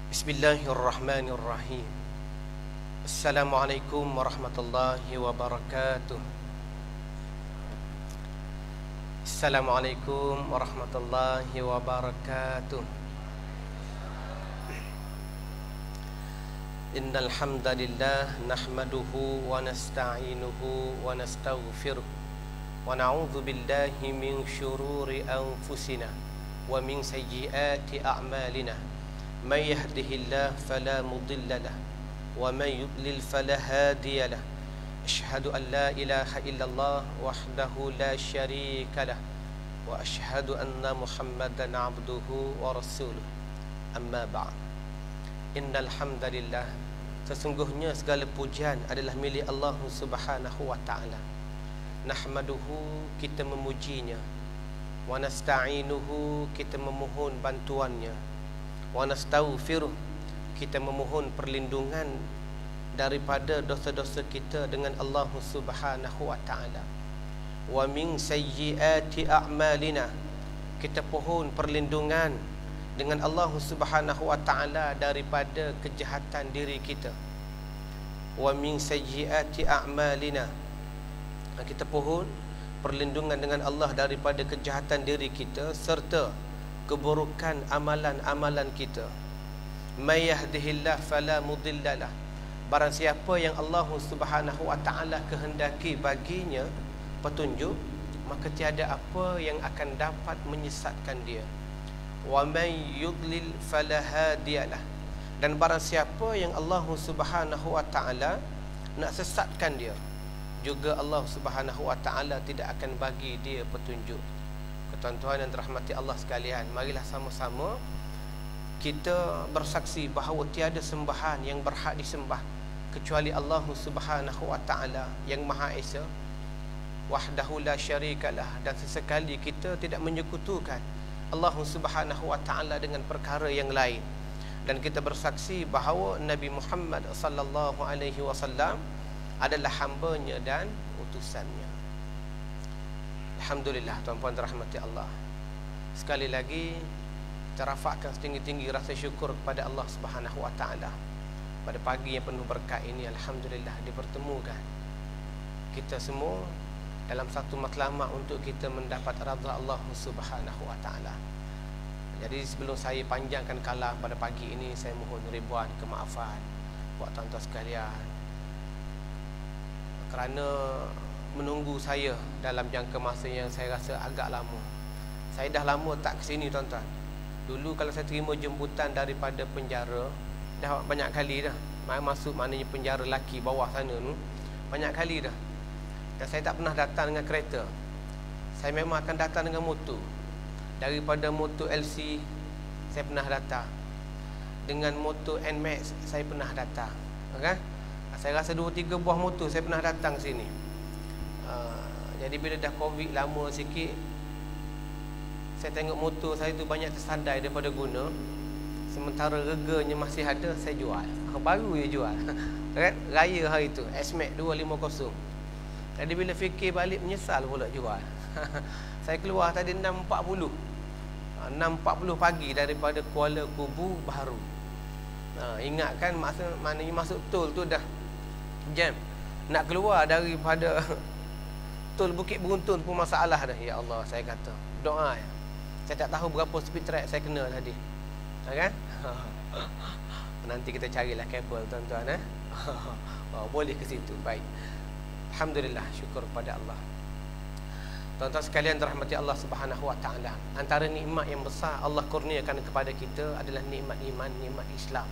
Bismillahirrahmanirrahim. Assalamualaikum warahmatullahi wabarakatuh. Assalamualaikum warahmatullahi wabarakatuh. Innal hamdalillah nahmaduhu wa nasta'inuhu wa nastaghfiruh wa na'udzu billahi min syururi anfusina wa min sayyiati a'malina. Man yahdihillahu fala mudilla lahu wa man yudlil fala hadiya lahu. Asyhadu an la ilaha illallah wahdahu la syarika lah wa asyhadu anna Muhammadan abduhu wa rasuluh. Amma ba'd. Innal hamdalillah, sesungguhnya segala pujian adalah milik Allah Subhanahu wa taala. Nahmaduhu, kita memujinya, wa nasta'inuhu, kita memohon bantuannya, wa nastaghfiruh, kita memohon perlindungan daripada dosa-dosa kita dengan Allah Subhanahu wa taala. Wa min sayyiati a'malina, kita pohon perlindungan dengan Allah Subhanahu wa taala daripada kejahatan diri kita. Wa min sayyiati a'malina, kita pohon perlindungan dengan Allah daripada kejahatan diri kita serta keburukan amalan-amalan kita. May yahdihillahu fala mudhillalah, barang siapa yang Allah Subhanahu wa taala kehendaki baginya petunjuk, maka tiada apa yang akan dapat menyesatkan dia. Wa may yudlil fala hadiyalah, dan barang siapa yang Allah Subhanahu wa taala nak sesatkan dia, juga Allah Subhanahu wa taala tidak akan bagi dia petunjuk. Tuan-tuan yang dirahmati Allah sekalian, marilah sama-sama kita bersaksi bahawa tiada sembahan yang berhak disembah kecuali Allah Subhanahu wa taala yang Maha Esa, wahdahu la syarikalah, dan sesekali kita tidak menyekutukan Allah Subhanahu wa taala dengan perkara yang lain. Dan kita bersaksi bahawa Nabi Muhammad sallallahu alaihi wasallam adalah hamba-Nya dan utusan-Nya. Alhamdulillah, tuan-puan dirahmati Allah. Sekali lagi kita rafakkan setinggi-tinggi rasa syukur kepada Allah Subhanahu wa taala. Pada pagi yang penuh berkat ini, alhamdulillah dipertemukan kita semua dalam satu matlamat untuk kita mendapat redha Allah Subhanahu wa taala. Jadi sebelum saya panjangkan kalam pada pagi ini, saya mohon ribuan kemaafan buat tuan-tuan sekalian kerana menunggu saya dalam jangka masa yang saya rasa agak lama. Saya dah lama tak ke sini, tuan-tuan. Dulu kalau saya terima jemputan daripada penjara, dah banyak kali dah. Masuk maknanya penjara lelaki bawah sana tu, banyak kali dah. Dan saya tak pernah datang dengan kereta. Saya memang akan datang dengan motor. Daripada motor LC saya pernah datang, dengan motor NMAX saya pernah datang, kan? Saya rasa 2-3 buah motor saya pernah datang sini. Jadi bila dah Covid lama sikit, saya tengok motor saya tu banyak tersadai daripada guna. Sementara reganya masih ada, saya jual. Baru je jual. Kan? Raya hari tu S-Max 250. Jadi bila fikir balik, menyesal pula jual. Saya keluar tadi 6.40 pagi daripada Kuala Kubu Baharu. Ingat kan, maknanya masuk tol tu dah jam. Nak keluar daripada tol Bukit Beruntun pun masalah dah. Ya Allah, saya kata doa ya. Saya tak tahu berapa speed track saya kena tadi, kan? Nanti kita carilah kabel, tuan-tuan. Boleh ke situ. Baik, alhamdulillah, syukur kepada Allah. Tuan-tuan sekalian dirahmati Allah Subhanahu wa taala, antara nikmat yang besar Allah kurniakan kepada kita adalah nikmat iman, nikmat Islam.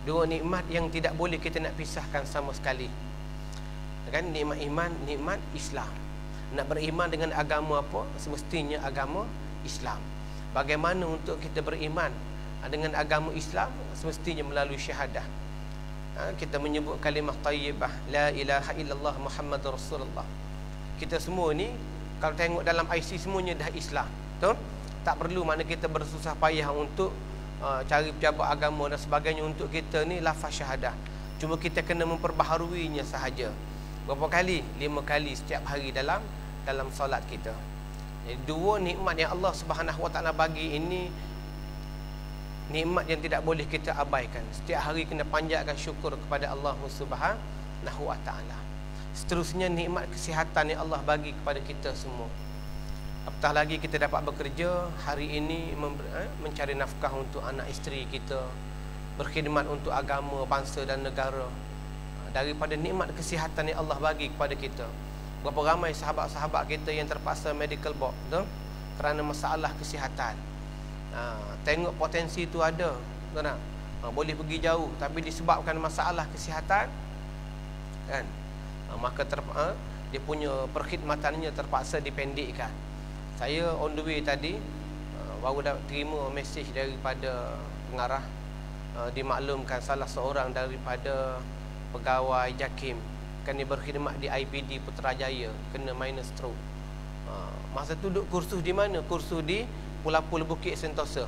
Dua nikmat yang tidak boleh kita nak pisahkan sama sekali, kan? Nikmat iman, nikmat Islam. Nak beriman dengan agama apa? Semestinya agama Islam. Bagaimana untuk kita beriman dengan agama Islam? Semestinya melalui syahadah. Kita menyebut kalimah tayyibah, la ilaha illallah Muhammadur Rasulullah. Kita semua ni kalau tengok dalam IC semuanya dah Islam, betul? Tak perlu mana kita bersusah payah untuk cari pejabat agama dan sebagainya untuk kita ni lafaz syahadah. Cuma kita kena memperbaharuinya sahaja. Berapa kali? 5 kali setiap hari dalam solat kita. Jadi dua nikmat yang Allah Subhanahu wa taala bagi ini nikmat yang tidak boleh kita abaikan. Setiap hari kena panjatkan syukur kepada Allah Subhanahu wa taala. Seterusnya nikmat kesihatan yang Allah bagi kepada kita semua. Apatah lagi kita dapat bekerja hari ini, mencari nafkah untuk anak isteri kita, berkhidmat untuk agama, bangsa dan negara. Daripada nikmat kesihatan yang Allah bagi kepada kita. Berapa ramai sahabat-sahabat kita yang terpaksa medical board tu kerana masalah kesihatan. Tengok potensi itu ada, kan? Boleh pergi jauh, tapi disebabkan masalah kesihatan, kan? Maka dia punya perkhidmatannya terpaksa dipendekkan. Saya on the way tadi baru dapat terima mesej daripada pengarah, dimaklumkan salah seorang daripada pegawai JAKIM kan dia berkhidmat di IPD Putrajaya kena minor stroke. Masa tu duduk kursus di mana? Kursus di Pulapul Bukit Sentosa.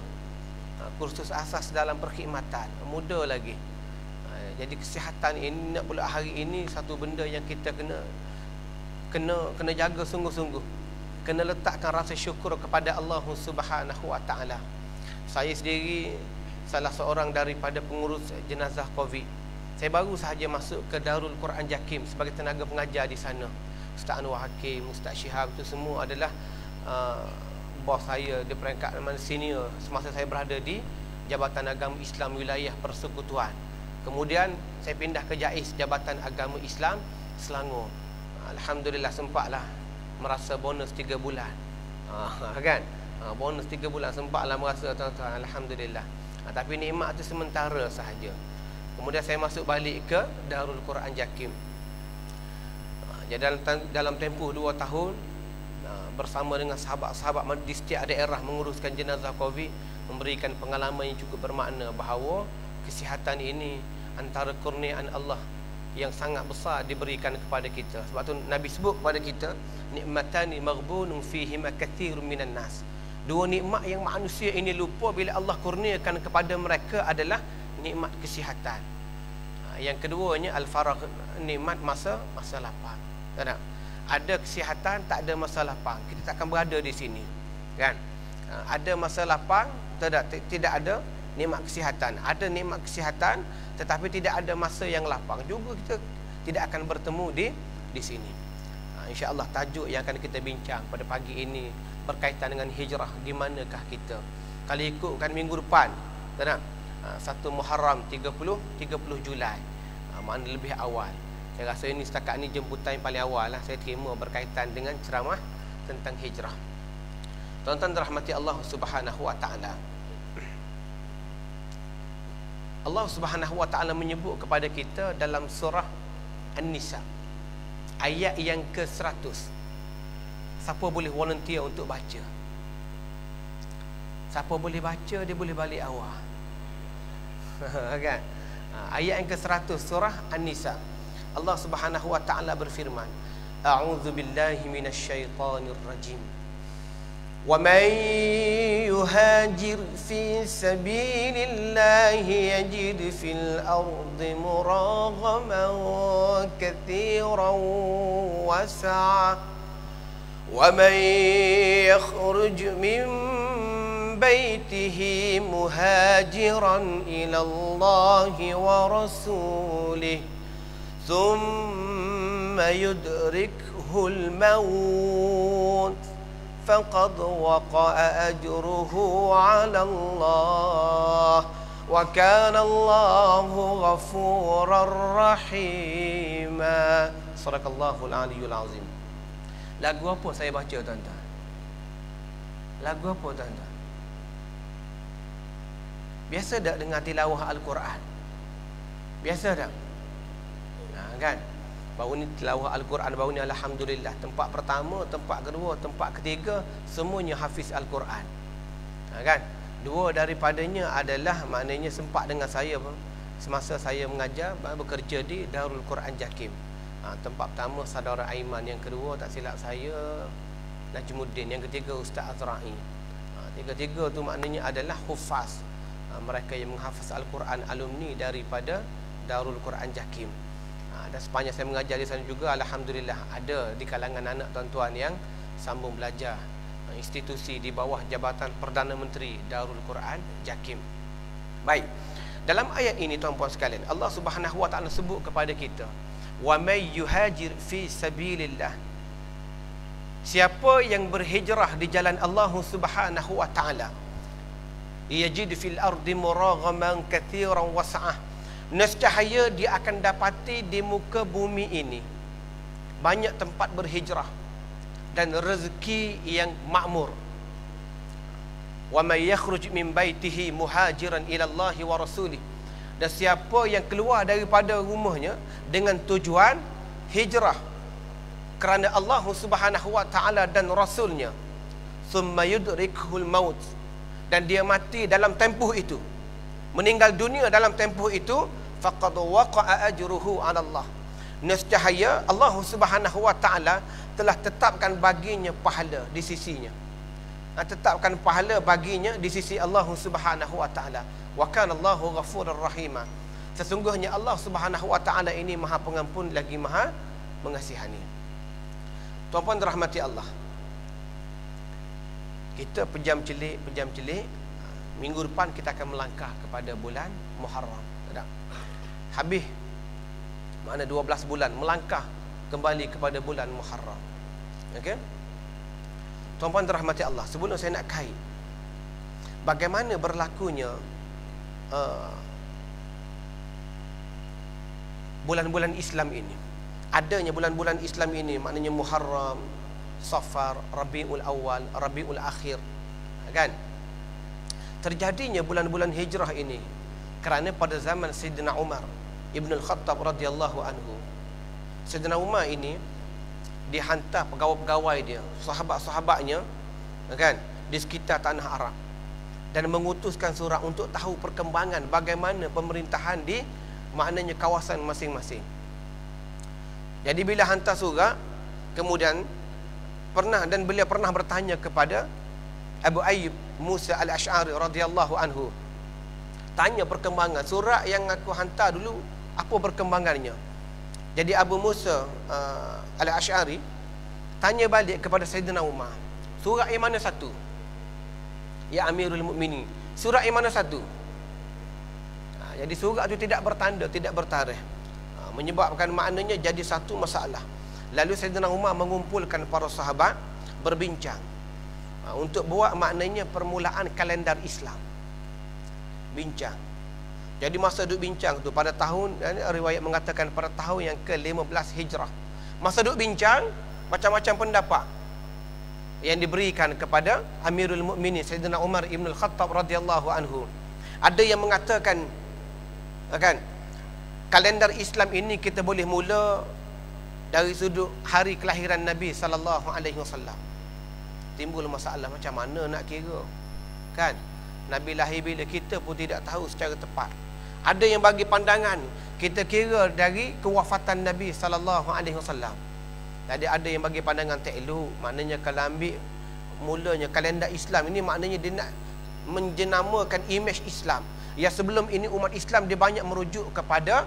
Kursus asas dalam perkhidmatan, muda lagi. Jadi kesihatan ini nak pula hari ini satu benda yang kita kena jaga sungguh-sungguh. Kena letakkan rasa syukur kepada Allah Subhanahu wa taala. Saya sendiri salah seorang daripada pengurus jenazah Covid. Saya baru sahaja masuk ke Darul Quran JAKIM sebagai tenaga pengajar di sana. Ustaz Anwar Hakim, Ustaz Syihab itu semua adalah bos saya di peringkat senior semasa saya berada di Jabatan Agama Islam Wilayah Persekutuan. Kemudian saya pindah ke JAIS, Jabatan Agama Islam Selangor. Alhamdulillah sempatlah merasa bonus 3 bulan. Kan? Bonus 3 bulan sempatlah merasa tuan-tuan, alhamdulillah. Tapi nikmat itu sementara sahaja. Kemudian saya masuk balik ke Darul Quran JAKIM. Jadi dalam tempoh 2 tahun bersama dengan sahabat-sahabat di setiap daerah menguruskan jenazah Covid, memberikan pengalaman yang cukup bermakna bahawa kesihatan ini antara kurniaan Allah yang sangat besar diberikan kepada kita. Sebab tu Nabi sebut kepada kita, nikmatani maghbunun fihima katsirun minan nas. 2 nikmat yang manusia ini lupa bila Allah kurniakan kepada mereka adalah nikmat kesihatan. Yang keduanya al-faragh, nikmat masa lapang. Tak? Ada kesihatan, tak ada masa lapang, kita takkan berada di sini, kan? Ada masa lapang, tidak ada nikmat kesihatan. Ada nikmat kesihatan tetapi tidak ada masa yang lapang, juga kita tidak akan bertemu di sini. InsyaAllah tajuk yang akan kita bincang pada pagi ini berkaitan dengan hijrah. Di manakah kita? Kalau ikutkan minggu depan, tak? 1 Muharram 30 Julai, makna lebih awal. Saya rasa ini setakat ini jemputan yang paling awal lah saya terima berkaitan dengan ceramah tentang hijrah. Tuan-tuan dirahmati Allah Subhanahu wa taala. Allah Subhanahu wa taala menyebut kepada kita dalam surah An-Nisa ayat yang ke-100. Siapa boleh volunteer untuk baca? Siapa boleh baca, dia boleh balik awal. Kan? Ayat yang ke-100 surah An-Nisa. Allah Subhanahu wa taala berfirman, A'udzu billahi minasyaitonir rajim. Wa man yuhajir fi sabilillahi yajid fil ardi muraghaman katsiran wasa'a. Wa man yakhruj min baitihi muhajiran ila Allah wa rasulih thumma yudrikuhul maut faqad waqa'a ajruhu 'ala Allah wa kana Allahu ghafurar rahima. Sadaqallahul aliyyul azim. Lagu apa saya baca tuan-tuan? Lagu apa tuan-tuan? Biasa tak dengar tilawah Al-Quran? Biasa tak? Kan? Baru ni tilawah Al-Quran, baru ni alhamdulillah. Tempat pertama, tempat kedua, tempat ketiga semuanya hafiz Al-Quran. Kan? 2 daripadanya adalah maknanya sempat dengan saya semasa saya mengajar bekerja di Darul Quran JAKIM. Tempat pertama saudara Aiman, yang kedua tak silap saya Najmuddin, yang ketiga Ustaz Azra'i. Tiga-tiga tu maknanya adalah hufaz, mereka yang menghafaz Al-Quran, alumni daripada Darul Quran JAKIM. Dan sepanjang saya mengajar di sana juga, alhamdulillah ada di kalangan anak tuan-tuan yang sambung belajar institusi di bawah Jabatan Perdana Menteri Darul Quran JAKIM. Baik. Dalam ayat ini tuan-puan sekalian, Allah Subhanahu wa taala sebut kepada kita, wa may yuhajir fi sabilillah. Siapa yang berhijrah di jalan Allah Subhanahu wa taala, yajid fil ardi muraghaman katsiran was'ah. Nescaya dia akan dapati di muka bumi ini banyak tempat berhijrah dan rezeki yang makmur. Wa may yakhruj min baitihi muhajiran ila Allah wa rasulih. Dan siapa yang keluar daripada rumahnya dengan tujuan hijrah kerana Allah Subhanahu wa taala dan rasulnya, thumma yudrikuhul maut, dan dia mati dalam tempoh itu, meninggal dunia dalam tempoh itu, faqad waqa'a ajruhu 'ala Allah. Nescaya Allah Subhanahu wa taala telah tetapkan baginya pahala di sisinya. Tetapkan pahala baginya di sisi Allah Subhanahu wa taala. Wa kana Allahu ghafurur rahima. Sesungguhnya Allah Subhanahu wa taala ini Maha Pengampun lagi Maha Mengasihani. Tuan-puan dirahmati Allah. Kita pejam celik. Minggu depan kita akan melangkah kepada bulan Muharram. Tak? Habis makna 12 bulan melangkah kembali kepada bulan Muharram. Okey? Tuan-puan dirahmati Allah, sebelum saya nak kait bagaimana berlakunya bulan-bulan Islam ini, adanya bulan-bulan Islam ini, maknanya Muharram, Safar, Rabiul Awal, Rabiul Akhir, kan? Terjadinya bulan-bulan hijrah ini kerana pada zaman Sayyidina Umar Ibn Al-Khattab radhiyallahu anhu, Sayyidina Umar ini dihantar pegawai-pegawai dia, sahabat-sahabatnya, kan, di sekitar tanah Arab, dan mengutuskan surat untuk tahu perkembangan bagaimana pemerintahan di maknanya kawasan masing-masing. Jadi bila hantar surat, kemudian beliau pernah bertanya kepada Abu Ayyub Musa Al-Ash'ari radhiyallahu anhu, tanya perkembangan surat yang aku hantar dulu, apa perkembangannya. Jadi Abu Musa Al-Ash'ari tanya balik kepada Sayyidina Umar, surat yang mana satu? Ya Amirul Mukminin, surat yang mana satu? Jadi surat itu tidak bertanda, tidak bertarikh, menyebabkan maknanya jadi satu masalah. Lalu Sayyidina Umar mengumpulkan para sahabat berbincang untuk buat maknanya permulaan kalendar Islam. Bincang. Jadi masa duk bincang tu pada tahun, riwayat mengatakan pada tahun yang ke-15 Hijrah. Masa duk bincang, macam-macam pendapat yang diberikan kepada Amirul Mukminin Sayyidina Umar Ibn Al-Khattab radhiyallahu anhu. Ada yang mengatakan, kan, kalendar Islam ini kita boleh mula dari sudut hari kelahiran Nabi sallallahu alaihi wasallam. Timbul masalah macam mana nak kira, kan? Nabi lahir bila, kita pun tidak tahu secara tepat. Ada yang bagi pandangan kita kira dari kewafatan Nabi sallallahu alaihi wasallam. Jadi ada yang bagi pandangan tak elok, maknanya kalau ambil mulanya kalendar Islam ini, maknanya dia nak menjenamakan imej Islam. Ya sebelum ini umat Islam dia banyak merujuk kepada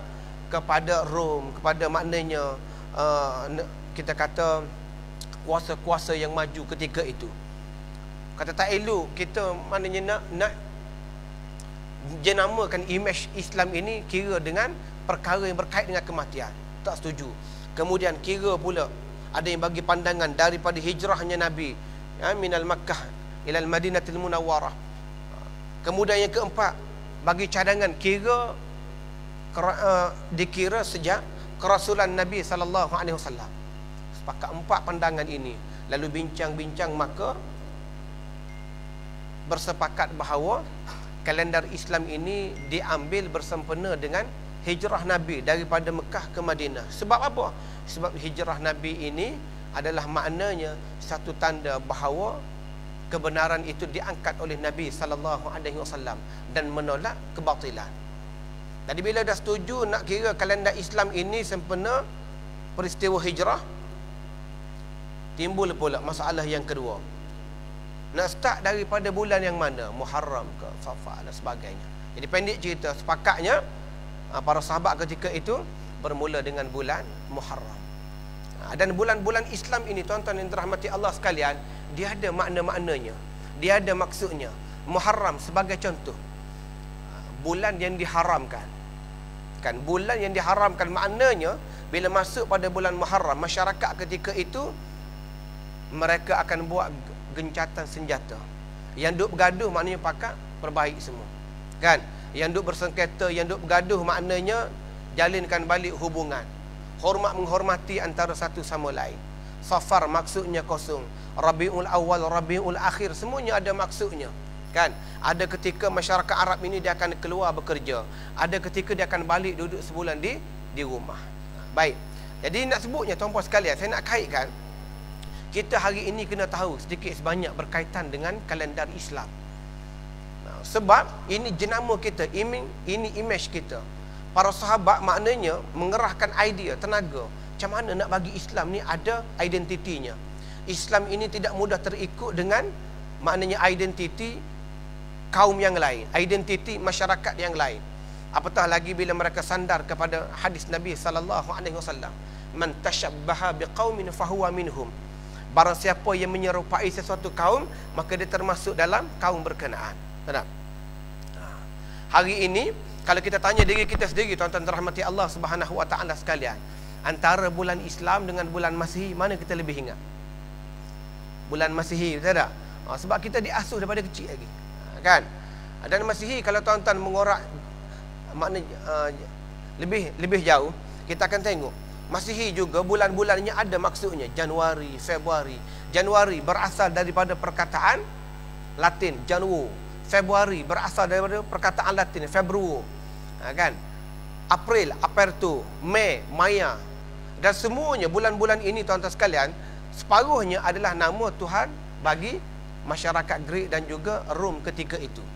Rom, kepada maknanya kita kata kuasa-kuasa yang maju ketika itu. Kata tak elok kita maknanya nak jenamakan imej Islam ini kira dengan perkara yang berkait dengan kematian. Tak setuju. Kemudian kira pula ada yang bagi pandangan daripada hijrahnya Nabi, ya, minal Makkah ilal Madinatul Munawwarah. Kemudian yang keempat, bagi cadangan kira dikira sejak kerasulan Nabi sallallahu alaihi wasallam. Sepakat empat pandangan ini. Lalu bincang-bincang, maka bersepakat bahawa kalendar Islam ini diambil bersempena dengan hijrah Nabi daripada Mekah ke Madinah. Sebab apa? Sebab hijrah Nabi ini adalah maknanya satu tanda bahawa kebenaran itu diangkat oleh Nabi sallallahu alaihi wasallam dan menolak kebatilan. Jadi bila dah setuju nak kira kalendar Islam ini sempena peristiwa hijrah, timbul pula masalah yang kedua. Nak start daripada bulan yang mana? Muharram ke Safar dan sebagainya. Jadi pendek cerita, sepakatnya para sahabat ketika itu bermula dengan bulan Muharram. Dan bulan-bulan Islam ini, tuan-tuan yang dirahmati Allah sekalian, dia ada makna-maknanya, dia ada maksudnya. Muharram sebagai contoh, bulan yang diharamkan. Kan, bulan yang diharamkan maknanya bila masuk pada bulan Muharram, masyarakat ketika itu mereka akan buat gencatan senjata. Yang duk bergaduh maknanya pakat perbaik semua. Kan? Yang duk bersengketa, yang duk bergaduh maknanya jalinkan balik hubungan. Hormat menghormati antara satu sama lain. Safar maksudnya kosong. Rabiul Awal, Rabiul Akhir, semuanya ada maksudnya. Kan? Ada ketika masyarakat Arab ini dia akan keluar bekerja. Ada ketika dia akan balik duduk sebulan di rumah. Baik. Jadi nak sebutnya tuan-puan sekalian, saya nak kaitkan. Kita hari ini kena tahu sedikit sebanyak berkaitan dengan kalendar Islam. Sebab ini jenama kita, ini image kita. Para sahabat maknanya mengerahkan idea, tenaga. Macam mana nak bagi Islam ni ada identitinya. Islam ini tidak mudah terikut dengan maknanya identiti kaum yang lain, identiti masyarakat yang lain. Apatah lagi bila mereka sandar kepada hadis Nabi SAW. Man tashabbaha biqaumin fahuwa minhum. Barang siapa yang menyerupai sesuatu kaum, maka dia termasuk dalam kaum berkenaan. Tahu? Hari ini kalau kita tanya diri kita sendiri, tuan-tuan rahmati Allah Subhanahu wa taala sekalian, antara bulan Islam dengan bulan Masihi, mana kita lebih ingat? Bulan Masihi, betul tak? Sebab kita diasuh daripada kecil lagi. Kan? Dan Masihi kalau tuan-tuan mengorak makna lebih jauh, kita akan tengok Masihi juga bulan-bulannya ada maksudnya. Januari, Februari. Januari berasal daripada perkataan Latin Januo. Februari berasal daripada perkataan Latin Februo. Kan? April, Aperto, Mei, Maya. Dan semuanya bulan-bulan ini tuan-tuan sekalian, separuhnya adalah nama Tuhan bagi masyarakat Greek dan juga Rom ketika itu.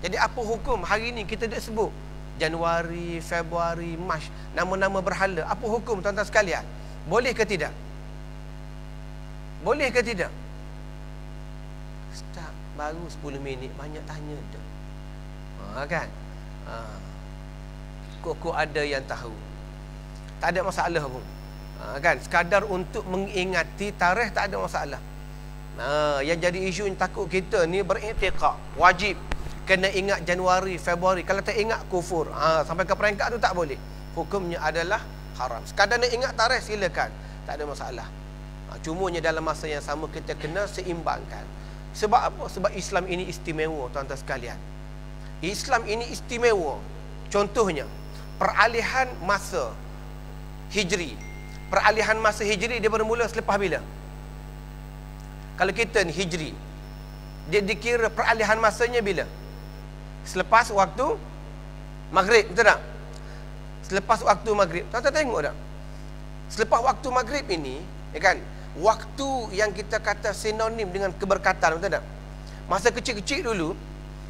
Jadi apa hukum hari ini kita dah sebut Januari, Februari, Mac, nama-nama berhala? Apa hukum tuan-tuan sekalian? Boleh ke tidak? Boleh ke tidak? Ustaz, baru 10 minit banyak tanya dah. Kan? Kok ada yang tahu. Tak ada masalah pun. Kan? Sekadar untuk mengingati tarikh tak ada masalah. Yang jadi isu takut kita ni beriktikad, wajib kena ingat Januari, Februari. Kalau tak ingat kufur. Sampai ke peringkat tu tak boleh. Hukumnya adalah haram. Sekadar nak ingat tarikh silakan, tak ada masalah. Cumanya dalam masa yang sama kita kena seimbangkan. Sebab apa? Sebab Islam ini istimewa tuan-tuan sekalian. Islam ini istimewa. Contohnya peralihan masa Hijri. Peralihan masa Hijri dia bermula selepas bila? Kalau kita ni Hijri, dia dikira peralihan masanya bila? Selepas waktu Maghrib, betul tak? Selepas waktu Maghrib. Tuan-tuan tengok tak? Selepas waktu Maghrib ini, ya kan? Waktu yang kita kata sinonim dengan keberkatan, betul tak? Masa kecil-kecil dulu,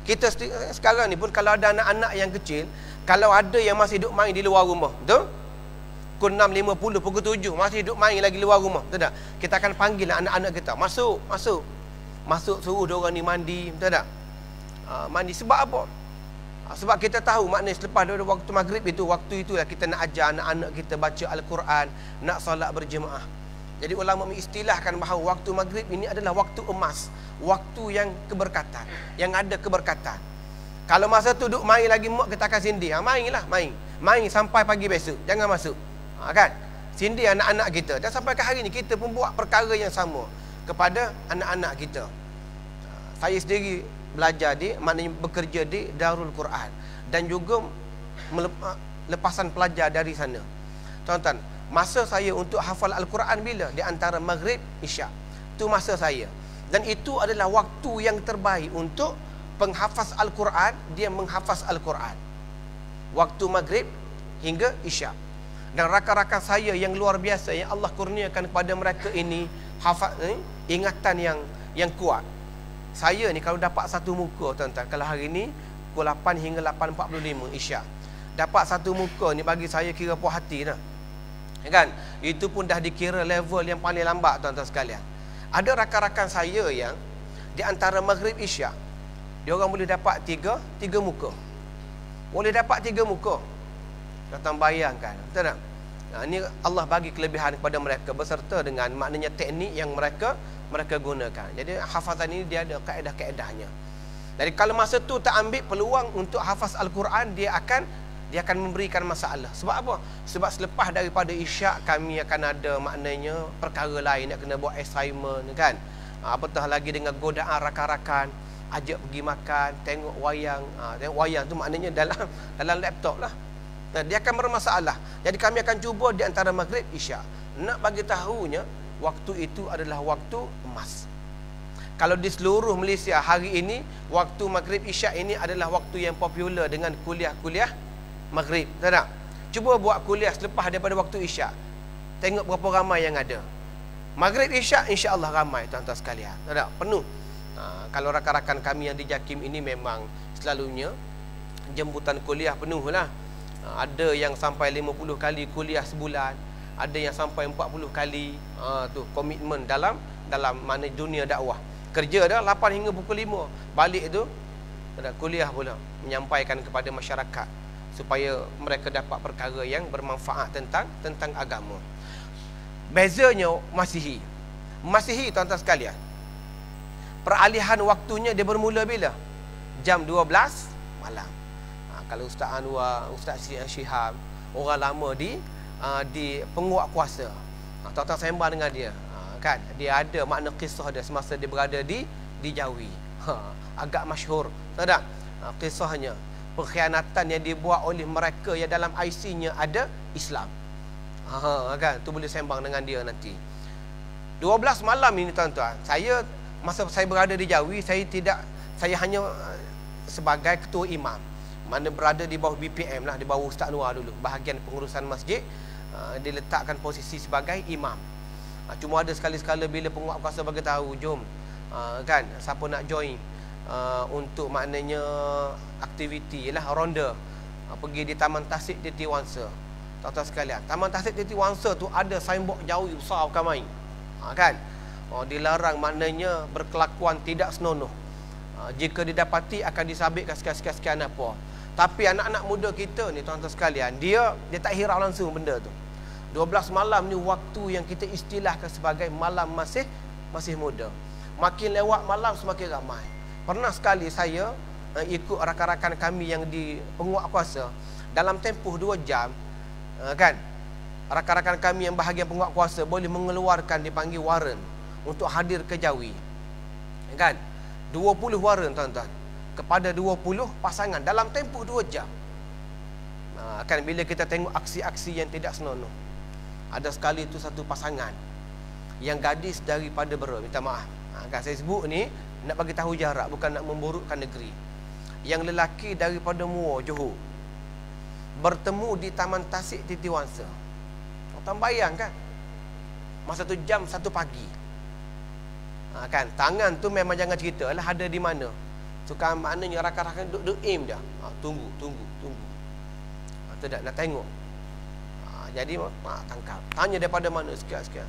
kita sekarang ni pun kalau ada anak-anak yang kecil, kalau ada yang masih duduk main di luar rumah, betul? Pukul 6.50, pukul 7 masih duduk main lagi luar rumah, betul tak? Kita akan panggil anak-anak kita, masuk, suruh diorang ni mandi, betul tak? Mandi. Sebab apa? Sebab kita tahu maknanya selepas daripada waktu Maghrib itu, waktu itulah kita nak ajar anak-anak kita baca Al-Quran, nak solat berjemaah. Jadi ulama mengistilahkan bahawa waktu Maghrib ini adalah waktu emas, waktu yang keberkatan, yang ada keberkatan. Kalau masa tu duduk main lagi, mak kita akan sindir. Mainlah, main sampai pagi besok, jangan masuk. Kan? Sindir anak-anak kita. Dan sampai ke hari ni kita pun buat perkara yang sama kepada anak-anak kita. Saya sendiri belajar maknanya bekerja di Darul Quran dan juga lepasan pelajar dari sana. Tuan-tuan, masa saya untuk hafal Al-Quran bila? Di antara Maghrib, Isyak. Itu masa saya. Dan itu adalah waktu yang terbaik untuk penghafaz Al-Quran, dia menghafaz Al-Quran. Waktu Maghrib hingga Isyak. Dan rakan-rakan saya yang luar biasa yang Allah kurniakan kepada mereka ini ingatan yang kuat. Saya ni kalau dapat satu muka tuan-tuan, kalau hari ni pukul 8 hingga 8.45 Isyak, dapat satu muka ni bagi saya kira puas hati dah. Kan? Itu pun dah dikira level yang paling lambat tuan-tuan sekalian. Ada rakan-rakan saya yang di antara Maghrib Isyak, dia orang boleh dapat tiga muka. Boleh dapat 3 muka. Tuan-tuan bayangkan, betul tak? Ini Allah bagi kelebihan kepada mereka beserta dengan maknanya teknik yang mereka gunakan. Jadi hafazan ini dia ada kaedah-kaedahnya. Jadi kalau masa tu tak ambil peluang untuk hafaz Al-Quran, dia akan memberikan masalah. Sebab apa? Sebab selepas daripada isyak kami akan ada maknanya perkara lain, nak kena buat assignment kan. Apatah lagi dengan godaan rakan-rakan, ajak pergi makan, tengok wayang. Tengok wayang tu maknanya dalam laptop lah. Dia akan bermasalah. Jadi kami akan cuba di antara maghrib isyak. Nak bagi tahunya waktu itu adalah waktu emas. Kalau di seluruh Malaysia hari ini, waktu maghrib isyak ini adalah waktu yang popular dengan kuliah-kuliah maghrib. Tak? Cuba buat kuliah selepas daripada waktu isyak. Tengok berapa ramai yang ada. Maghrib isyak insya-Allah ramai tuan-tuan sekalian. Tak? Penuh. Kalau rakan-rakan kami yang di JAKIM ini memang selalunya jemputan kuliah penuh lah. Ada yang sampai 50 kali kuliah sebulan, ada yang sampai 40 kali. Tu komitmen dalam mana dunia dakwah. Kerja dah 8 hingga pukul 5. Balik tu ada kuliah pula, menyampaikan kepada masyarakat supaya mereka dapat perkara yang bermanfaat tentang agama. Bezanya Masihi tuan-tuan sekalian, peralihan waktunya dia bermula bila? Jam 12 malam. Kalau Ustaz Anwar, Ustaz Syihab, orang lama di penguat kuasa, tuan-tuan sembang dengan dia, kan? Dia ada makna kisah dia semasa dia berada di Jawi. Agak masyhur, tak? Kisahnya pengkhianatan yang dibuat oleh mereka yang dalam IC-nya ada Islam. Kan? Tu boleh sembang dengan dia nanti. 12 malam ini tuan-tuan, masa saya berada di Jawi, saya hanya sebagai ketua imam, mana berada di bawah BPM lah, di bawah Ustaz Anwar dulu, bahagian pengurusan masjid. Diletakkan posisi sebagai imam. Cuma ada sekali-sekala bila penguat kuasa bagi tahu, jom kan, siapa nak join untuk maknanya aktiviti lah, ronda, pergi di Taman Tasik Titi Wangsa. Tuan-tuan sekalian, Taman Tasik Titi Wangsa tu ada signboard Jawi besar bukan main. Kan? Dilarang maknanya berkelakuan tidak senonoh. Jika didapati akan disabitkan sekian-sekian apa. Tapi anak-anak muda kita ni tuan-tuan sekalian, dia tak hirau langsung benda tu. 12 malam ni waktu yang kita istilahkan sebagai malam masih muda. Makin lewat malam semakin ramai. Pernah sekali saya ikut rakan-rakan kami yang di penguat kuasa, dalam tempoh 2 jam, kan, rakan-rakan kami yang bahagian penguat kuasa boleh mengeluarkan, dipanggil waran untuk hadir ke Jawi, kan, 20 waran tuan-tuan, kepada 20 pasangan dalam tempoh 2 jam. Kan bila kita tengok aksi-aksi yang tidak senonoh, ada sekali tu satu pasangan yang gadis daripada Bera, minta maaf, kan saya sebut ni nak bagi tahu jarak, bukan nak memburukkan negeri. Yang lelaki daripada Muar, Johor, bertemu di Taman Tasik Titi Wangsa. Tuan bayang kan, masa tu jam 1 pagi. Kan, tangan tu memang jangan cerita lah ada di mana. Suka maknanya rakan-rakan duduk aim dah. Tunggu. Tidak nak tengok. Jadi tangkap. Tanya daripada mana sekian-sekian.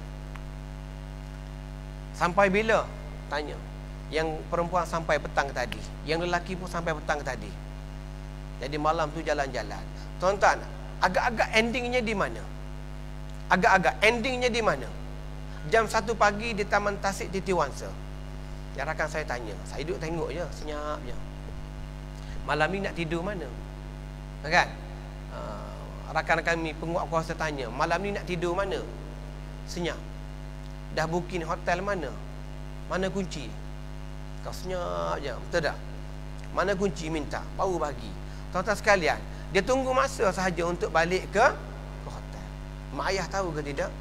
Sampai bila? Tanya. Yang perempuan sampai petang tadi, yang lelaki pun sampai petang tadi. Jadi malam tu jalan-jalan. Tuan-tuan, agak-agak endingnya di mana? Agak-agak endingnya di mana? Jam 1 pagi di Taman Tasik Titi Wangsa. Yang rakan saya tanya, saya duduk tengok je, senyap je. Malam ni nak tidur mana? Kan? Rakan kami penguat kuasa tanya, malam ni nak tidur mana? Senyap. Dah booking hotel mana? Mana kunci? Kau senyap je, betul tak? Mana kunci minta, baru bagi. Tuan-tuan sekalian, dia tunggu masa sahaja untuk balik ke hotel. Mak ayah tahu ke tidak?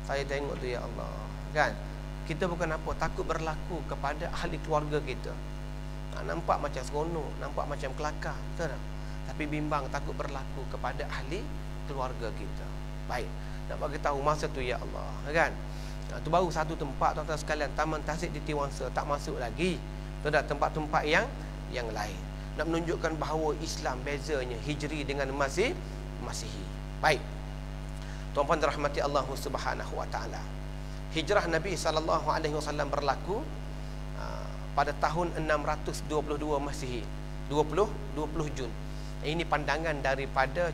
Saya tengok tu, ya Allah, kan? Kita bukan apa, takut berlaku kepada ahli keluarga kita. Nampak macam seronok, nampak macam kelakar, betul tak? Tapi bimbang takut berlaku kepada ahli keluarga kita. Baik, nak bagi tahu masa tu, ya Allah, kan? Tu baru satu tempat tuan-tuan sekalian, Taman Tasik Titi Wangsa, tak masuk lagi. Tu dah tempat-tempat yang lain. Nak menunjukkan bahawa Islam bezanya Hijri dengan Masihi. Baik. Tuan-tuan dirahmati Allah Subhanahu wa taala. Hijrah Nabi SAW berlaku pada tahun 622 Masihi, 20 Jun. Ini pandangan daripada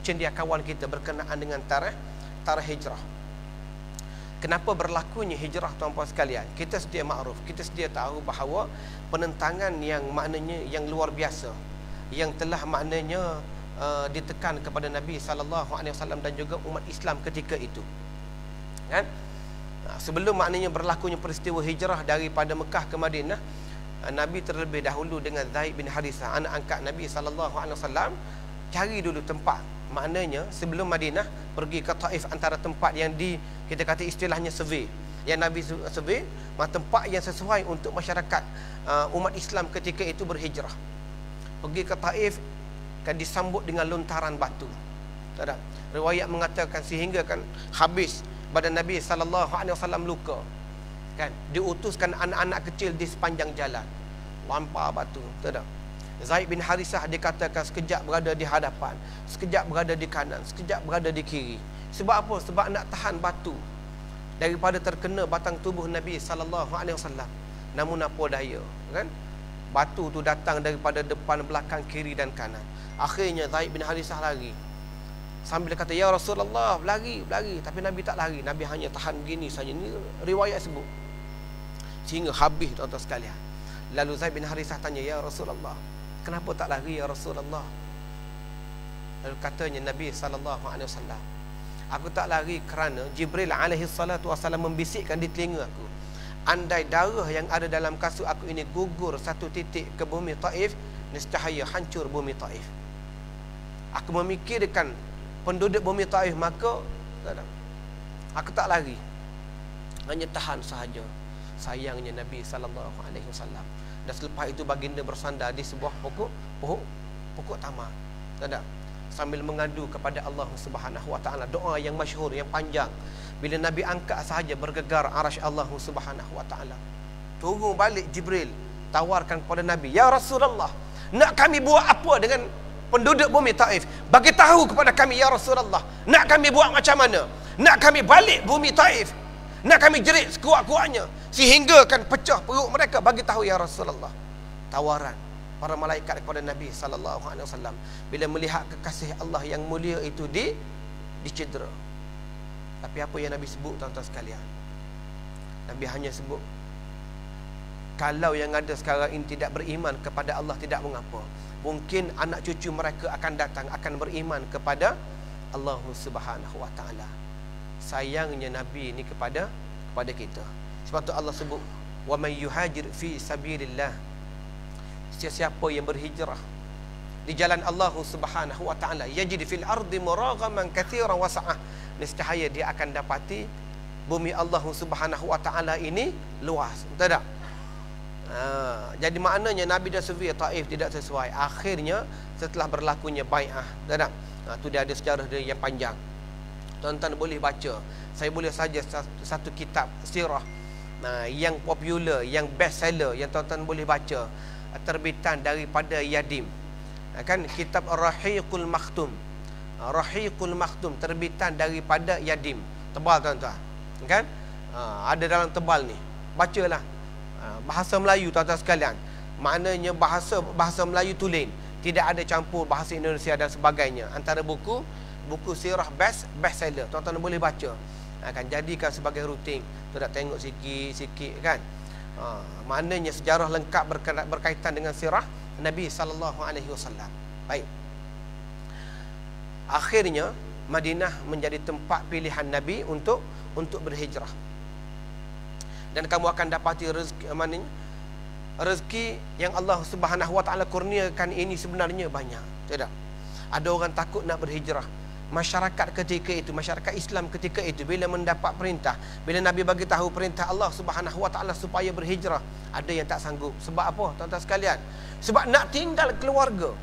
cendekiawan kita berkenaan dengan tarikh hijrah. Kenapa berlakunya hijrah tuan-puan sekalian? Kita sedia makruf, kita sedia tahu bahawa penentangan yang maknanya yang luar biasa, yang telah maknanya ditekan kepada Nabi SAW dan juga umat Islam ketika itu, kan? Sebelum maknanya berlakunya peristiwa hijrah daripada Mekah ke Madinah, Nabi terlebih dahulu dengan Zaid bin Harithah, anak angkat Nabi SAW, cari dulu tempat. Maknanya sebelum Madinah pergi ke Taif, antara tempat yang kita kata istilahnya survey, yang Nabi survey, tempat yang sesuai untuk masyarakat umat Islam ketika itu berhijrah. Pergi ke Taif, kan disambut dengan lontaran batu. Tak ada? Riwayat mengatakan sehingga kan habis badan Nabi SAW luka. Kan diutuskan anak-anak kecil di sepanjang jalan, lampar batu. Tak ada? Zaid bin Harithah dikatakan sekejap berada di hadapan, sekejap berada di kanan, sekejap berada di kiri. Sebab apa? Sebab nak tahan batu daripada terkena batang tubuh Nabi SAW. Namun apa daya, kan? Batu tu datang daripada depan, belakang, kiri dan kanan. Akhirnya Zaid bin Harithah lari sambil kata, "Ya Rasulullah, lari." Tapi Nabi tak lari. Nabi hanya tahan begini saja. Ini riwayat sebut. Sehingga habis, tuan-tuan sekalian. Lalu Zaid bin Harithah tanya, "Ya Rasulullah, kenapa tak lari ya Rasulullah?" Lalu katanya Nabi SAW, "Aku tak lari kerana Jibril alaihi salatu wasallam membisikkan di telinga aku, andai darah yang ada dalam kasut aku ini gugur satu titik ke bumi Taif, nescaya hancur bumi Taif. Aku memikirkan penduduk bumi Taif, maka aku tak lari, hanya tahan sahaja." Sayangnya Nabi SAW. Dan selepas itu baginda bersandar di sebuah pokok tamar, tak ada, sambil mengadu kepada Allah Subhanahu Wa Taala. Doa yang masyhur, yang panjang. Bila Nabi angkat sahaja bergegar arasy Allah Subhanahu Wa Taala. Turun balik Jibril, tawarkan kepada Nabi, "Ya Rasulullah, nak kami buat apa dengan penduduk bumi Taif? Bagi tahu kepada kami ya Rasulullah. Nak kami buat macam mana? Nak kami balik bumi Taif? Nak kami jerit sekuat-kuatnya sehingga kan pecah perut mereka? Bagi tahu ya Rasulullah." Tawaran para malaikat kepada Nabi SAW bila melihat kekasih Allah yang mulia itu dicedera. Tapi apa yang Nabi sebut, tuan-tuan sekalian? Nabi hanya sebut, kalau yang ada sekarang ini tidak beriman kepada Allah, tidak mengapa, mungkin anak cucu mereka akan datang, akan beriman kepada Allah Subhanahu Wa Taala. Sayangnya Nabi ini kepada kita. Sebab tu Allah sebut, "Wa may yuhajir fi sabilillah." Sesiapa yang berhijrah di jalan Allah Subhanahu Wa Taala, yajid fil ardi muraghaman katsiran wa sa'ah, nescaya dia akan dapati bumi Allah Subhanahu Wa Taala ini luas. Tak ada? Jadi maknanya Nabi dah survey Taif tidak sesuai. Akhirnya setelah berlakunya bai'ah, tak ada? Tu dia ada sejarah dia yang panjang. Tuan-tuan boleh baca. Saya boleh saja satu kitab sirah yang popular, yang best seller, yang tuan-tuan boleh baca, terbitan daripada Yadim, kan, kitab Rahiqul Makhtum. Rahiqul Makhtum terbitan daripada Yadim. Tebal, tuan-tuan, kan? Ada dalam tebal ni. Bacalah. Bahasa Melayu, tuan-tuan sekalian. Maknanya bahasa Melayu tulen, tidak ada campur bahasa Indonesia dan sebagainya. Antara buku sirah best seller, tuan-tuan boleh baca. Akan jadikan sebagai rutin. Tu nak tengok sikit-sikit, kan. Maknanya sejarah lengkap berkaitan dengan sirah Nabi SAW. Baik. Akhirnya Madinah menjadi tempat pilihan Nabi untuk berhijrah. Dan kamu akan dapati rezeki yang Allah Subhanahu Wa Taala kurniakan ini sebenarnya banyak. Tidak. Ada orang takut nak berhijrah. Masyarakat ketika itu, masyarakat Islam ketika itu, bila mendapat perintah, bila Nabi bagi tahu perintah Allah Subhanahu Wa Taala supaya berhijrah, ada yang tak sanggup. Sebab apa, tuan-tuan sekalian? Sebab nak tinggal keluarga,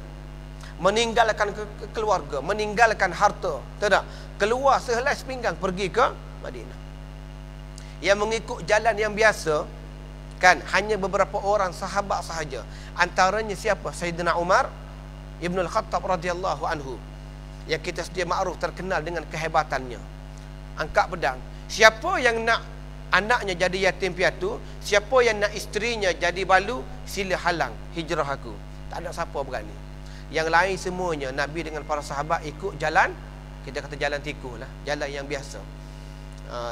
meninggalkan keluarga, meninggalkan harta, tidak, keluar sehelai sepinggang pergi ke Madinah. Yang mengikut jalan yang biasa, kan, hanya beberapa orang sahabat sahaja. Antaranya siapa? Sayyidina Umar Ibn Al-Khattab radhiyallahu anhu, yang kita sedia makruf terkenal dengan kehebatannya. Angkat pedang. Siapa yang nak anaknya jadi yatim piatu, siapa yang nak isterinya jadi balu, sila halang hijrah aku. Tak ada siapa berani. Yang lain semuanya Nabi dengan para sahabat ikut jalan, kita kata jalan tikus lah, jalan yang biasa.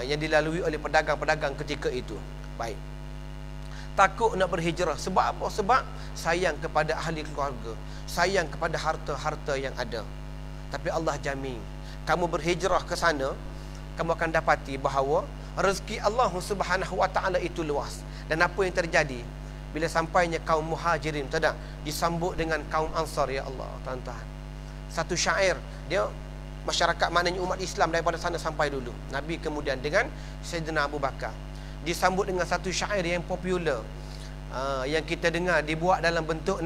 yang dilalui oleh pedagang-pedagang ketika itu. Baik. Takut nak berhijrah. Sebab apa? Sebab sayang kepada ahli keluarga, sayang kepada harta-harta yang ada. Tapi Allah jamin, kamu berhijrah ke sana, kamu akan dapati bahawa rezeki Allah Subhanahu wa taala itu luas. Dan apa yang terjadi bila sampainya kaum Muhajirin, tak disambut dengan kaum Ansar, ya Allah, tuan-tuan. Satu syair, dia masyarakat, maknanya umat Islam daripada sana sampai dulu. Nabi kemudian dengan Sayyidina Abu Bakar disambut dengan satu syair yang popular, yang kita dengar dibuat dalam bentuk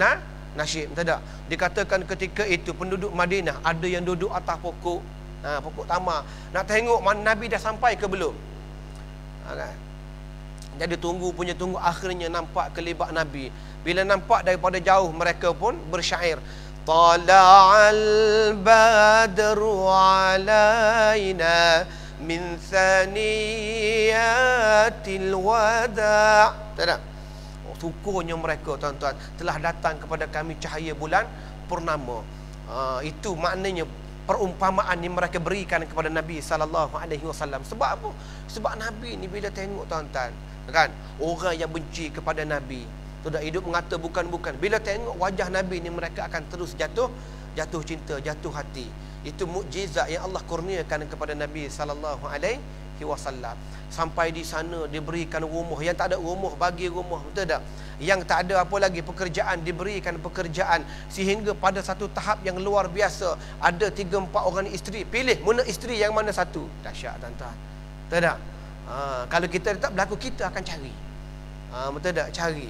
nasyid, tak? Dikatakan ketika itu penduduk Madinah ada yang duduk atas pokok, pokok tamar, nak tengok mana Nabi dah sampai ke belum. Kan? Jadi tunggu, akhirnya nampak kelibak Nabi. Bila nampak daripada jauh, mereka pun bersyair, Tala'al badru alaina min thaniyatil wada'. Tak? Syukurnya mereka, tuan-tuan, telah datang kepada kami cahaya bulan purnama. Itu maknanya perumpamaan yang mereka berikan kepada Nabi SAW. Sebab apa? Sebab Nabi ni bila tengok, tuan-tuan, kan, orang yang benci kepada Nabi, sudah hidup mengata bukan-bukan, bila tengok wajah Nabi ni, mereka akan terus jatuh cinta, jatuh hati. Itu mukjizat yang Allah kurniakan kepada Nabi SAW. Sampai di sana diberikan rumah, yang tak ada rumah bagi rumah, betul tak? Yang tak ada apa lagi pekerjaan, diberikan pekerjaan, sehingga pada satu tahap yang luar biasa, ada 3-4 orang isteri, pilih mana isteri yang mana satu. Dahsyat, tuan-tuan, betul tak? Kalau kita tak berlaku, kita akan cari, betul tak? Cari.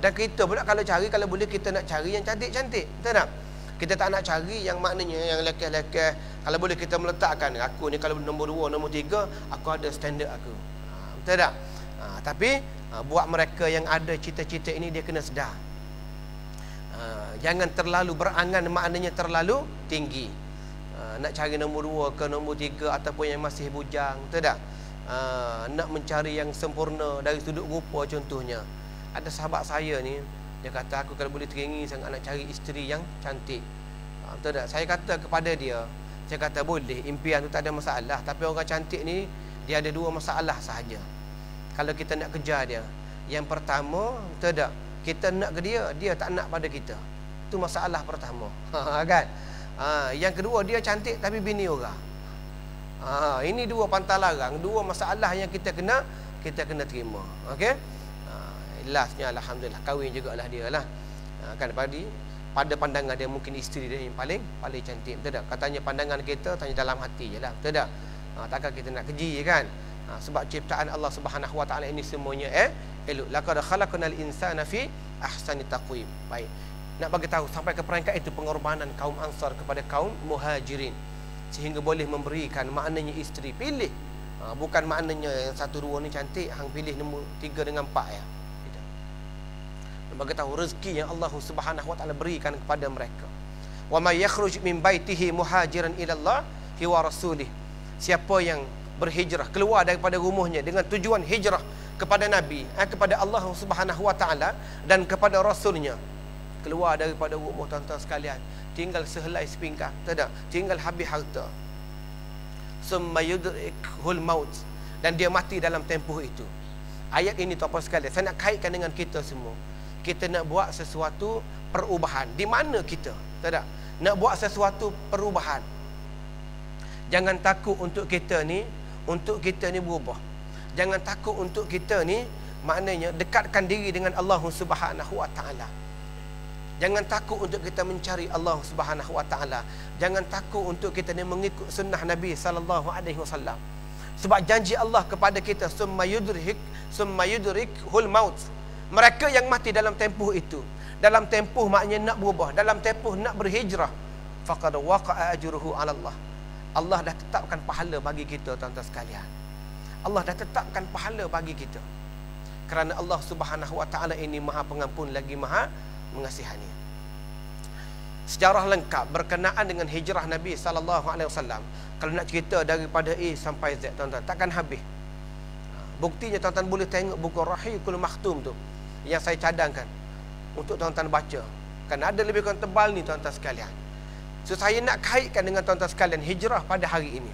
Dan kita pula kalau cari, kalau boleh kita nak cari yang cantik-cantik, betul tak? Kita tak nak cari yang maknanya yang lekeh-lekeh. Kalau boleh kita meletakkan, aku ni kalau nombor 2, nombor 3, aku ada standard aku, betul tak? Tapi buat mereka yang ada cita-cita ini, dia kena sedar, jangan terlalu berangan, maknanya terlalu tinggi. Nak cari nombor 2 ke nombor 3, ataupun yang masih bujang, betul tak? Nak mencari yang sempurna dari sudut rupa contohnya. Ada sahabat saya ni, dia kata, aku kalau boleh teringin sangat nak cari isteri yang cantik, betul tak? Saya kata kepada dia, saya kata boleh, impian tu tak ada masalah, tapi orang cantik ni dia ada 2 masalah sahaja kalau kita nak kejar dia. Yang pertama, betul tak, kita nak ke dia, dia tak nak pada kita. Itu masalah pertama. Kan? Yang kedua, dia cantik tapi bini orang. Ini 2 pantalarang, 2 masalah yang kita kena terima. Okey? Lastnya alhamdulillah kahwin jugalah dia lah. Kan pada pandangan dia mungkin isteri dia yang paling cantik, betul tak? Katanya pandangan kita tanya dalam hati je lah, betul tak? Takkan kita nak keji, kan? Sebab ciptaan Allah Subhanahu wa taala ini semuanya elok. Laqad khalaqnal insana fi ahsani taqwim. Baik. Nak bagi tahu sampai ke peringkat itu pengorbanan kaum Ansar kepada kaum Muhajirin, sehingga boleh memberikan, maknanya isteri pilih. Bukan maknanya yang 1 2 ni cantik, hang pilih nombor 3 dengan 4 ya. Bagi tahu rezeki yang Allah Subhanahu wa taala berikan kepada mereka. Wa may yakhruj min baitihi muhajiran ila Allah wa rasulih. Siapa yang berhijrah, keluar daripada rumahnya dengan tujuan hijrah kepada Nabi, kepada Allah Subhanahu wa taala dan kepada rasulnya, keluar daripada rumah, tuan-tuan sekalian, tinggal sehelai sepinggang, tak? Tinggal habis harta. Summa yudrikhul maut, dan dia mati dalam tempoh itu. Ayat ini, tuan-tuan sekalian, saya nak kaitkan dengan kita semua. Kita nak buat sesuatu perubahan. Di mana kita? Tak? Nak buat sesuatu perubahan. Jangan takut untuk kita ni berubah. Jangan takut untuk kita ni, maknanya dekatkan diri dengan Allah Subhanahu wa taala. Jangan takut untuk kita mencari Allah Subhanahu wa taala. Jangan takut untuk kita ni mengikut sunnah Nabi sallallahu alaihi wasallam. Sebab janji Allah kepada kita, summa yudrikhul maut. Mereka yang mati dalam tempoh itu, dalam tempoh maknanya nak berubah, dalam tempoh nak berhijrah, faqad waqa'a ajruhu 'ala Allah. Allah dah tetapkan pahala bagi kita, tuan-tuan sekalian. Allah dah tetapkan pahala bagi kita. Kerana Allah Subhanahu wa taala ini Maha Pengampun lagi Maha Mengasihani. Sejarah lengkap berkenaan dengan hijrah Nabi sallallahu alaihi wasallam, kalau nak cerita daripada A sampai Z, tuan-tuan, takkan habis. Buktinya tuan-tuan boleh tengok buku Rahiqul Makhtum tu yang saya cadangkan untuk tuan-tuan baca. Kan ada lebih kurang tebal ni, tuan-tuan sekalian. So saya nak kaitkan dengan tuan-tuan sekalian hijrah pada hari ini.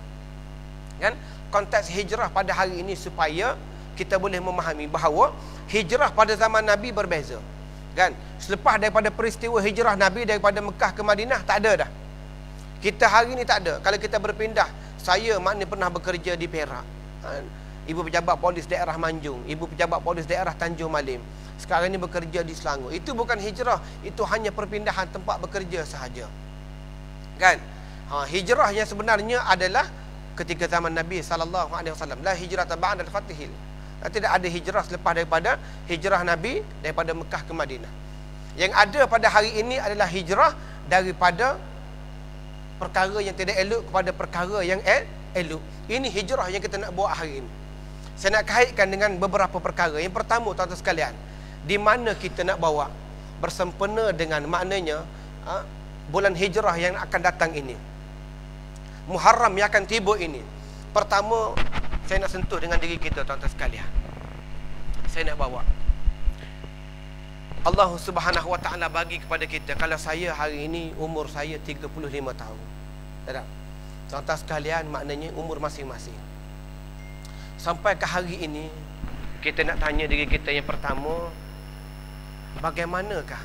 Kan? konteks hijrah pada hari ini supaya kita boleh memahami bahawa hijrah pada zaman Nabi berbeza. Kan? Selepas daripada peristiwa hijrah Nabi daripada Mekah ke Madinah, tak ada dah. Kita hari ni tak ada. Kalau kita berpindah, saya maknanya pernah bekerja di Perak. Ibu pejabat polis daerah Manjung, ibu pejabat polis daerah Tanjung Malim. Sekarang ni bekerja di Selangor. Itu bukan hijrah, itu hanya perpindahan tempat bekerja sahaja. Kan? Hijrah yang sebenarnya adalah ketika zaman Nabi SAW. La hijrah ba'da al-fathil. Tidak ada hijrah selepas daripada hijrah Nabi daripada Mekah ke Madinah. Yang ada pada hari ini adalah hijrah daripada perkara yang tidak elok kepada perkara yang elok. Ini hijrah yang kita nak buat hari ini. Saya nak kaitkan dengan beberapa perkara. Yang pertama, tuan-tuan sekalian, di mana kita nak bawa bersempena dengan maknanya bulan hijrah yang akan datang ini, Muharram yang akan tiba ini. Pertama, saya nak sentuh dengan diri kita, tuan-tuan sekalian. Saya nak bawa Allah Subhanahu Wa Ta'ala bagi kepada kita. Kalau saya hari ini umur saya 35 tahun, tak? Tuan-tuan sekalian, maknanya umur masing-masing. Sampai ke hari ini, kita nak tanya diri kita yang pertama, bagaimanakah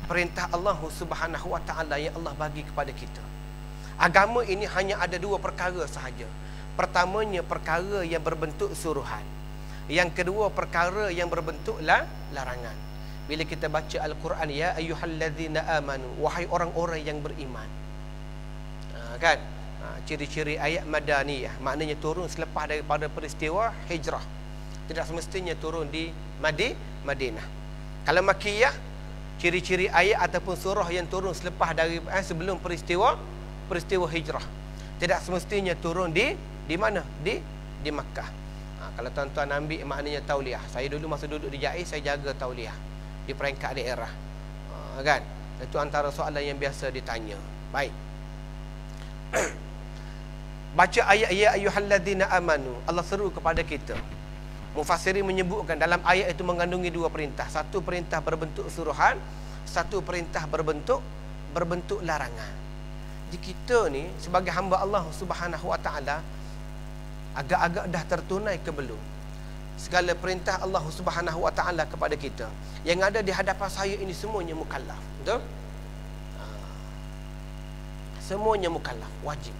perintah Allah Subhanahu Wa Ta'ala yang Allah bagi kepada kita? Agama ini hanya ada dua perkara sahaja. Pertamanya perkara yang berbentuk suruhan. Yang kedua perkara yang berbentuk larangan. Bila kita baca Al-Quran, ya ayyuhallazina amanu, wahai orang-orang yang beriman. Kan? Ciri-ciri ayat madaniyah, maknanya turun selepas daripada peristiwa hijrah. Tidak semestinya turun di Madinah. Kalau makiyah, ciri-ciri ayat ataupun surah yang turun selepas dari sebelum peristiwa hijrah. Tidak semestinya turun di mana? Di Makkah. Kalau tuan-tuan ambil maknanya tauliah. Saya dulu masa duduk di JAI, saya jaga tauliah di peringkat daerah. Kan? Itu antara soalan yang biasa ditanya. Baik. Baca ayat ya ayyuhalladzina amanu. Allah seru kepada kita. Mufassirin menyebutkan dalam ayat itu mengandungi dua perintah. Satu perintah berbentuk suruhan, satu perintah berbentuk larangan. Jadi kita ni sebagai hamba Allah Subhanahu Wa Ta'ala, agak-agak dah tertunai ke belum segala perintah Allah Subhanahu Wa Ta'ala kepada kita? Yang ada di hadapan saya ini semuanya mukallaf. Betul? Semuanya mukallaf, wajib.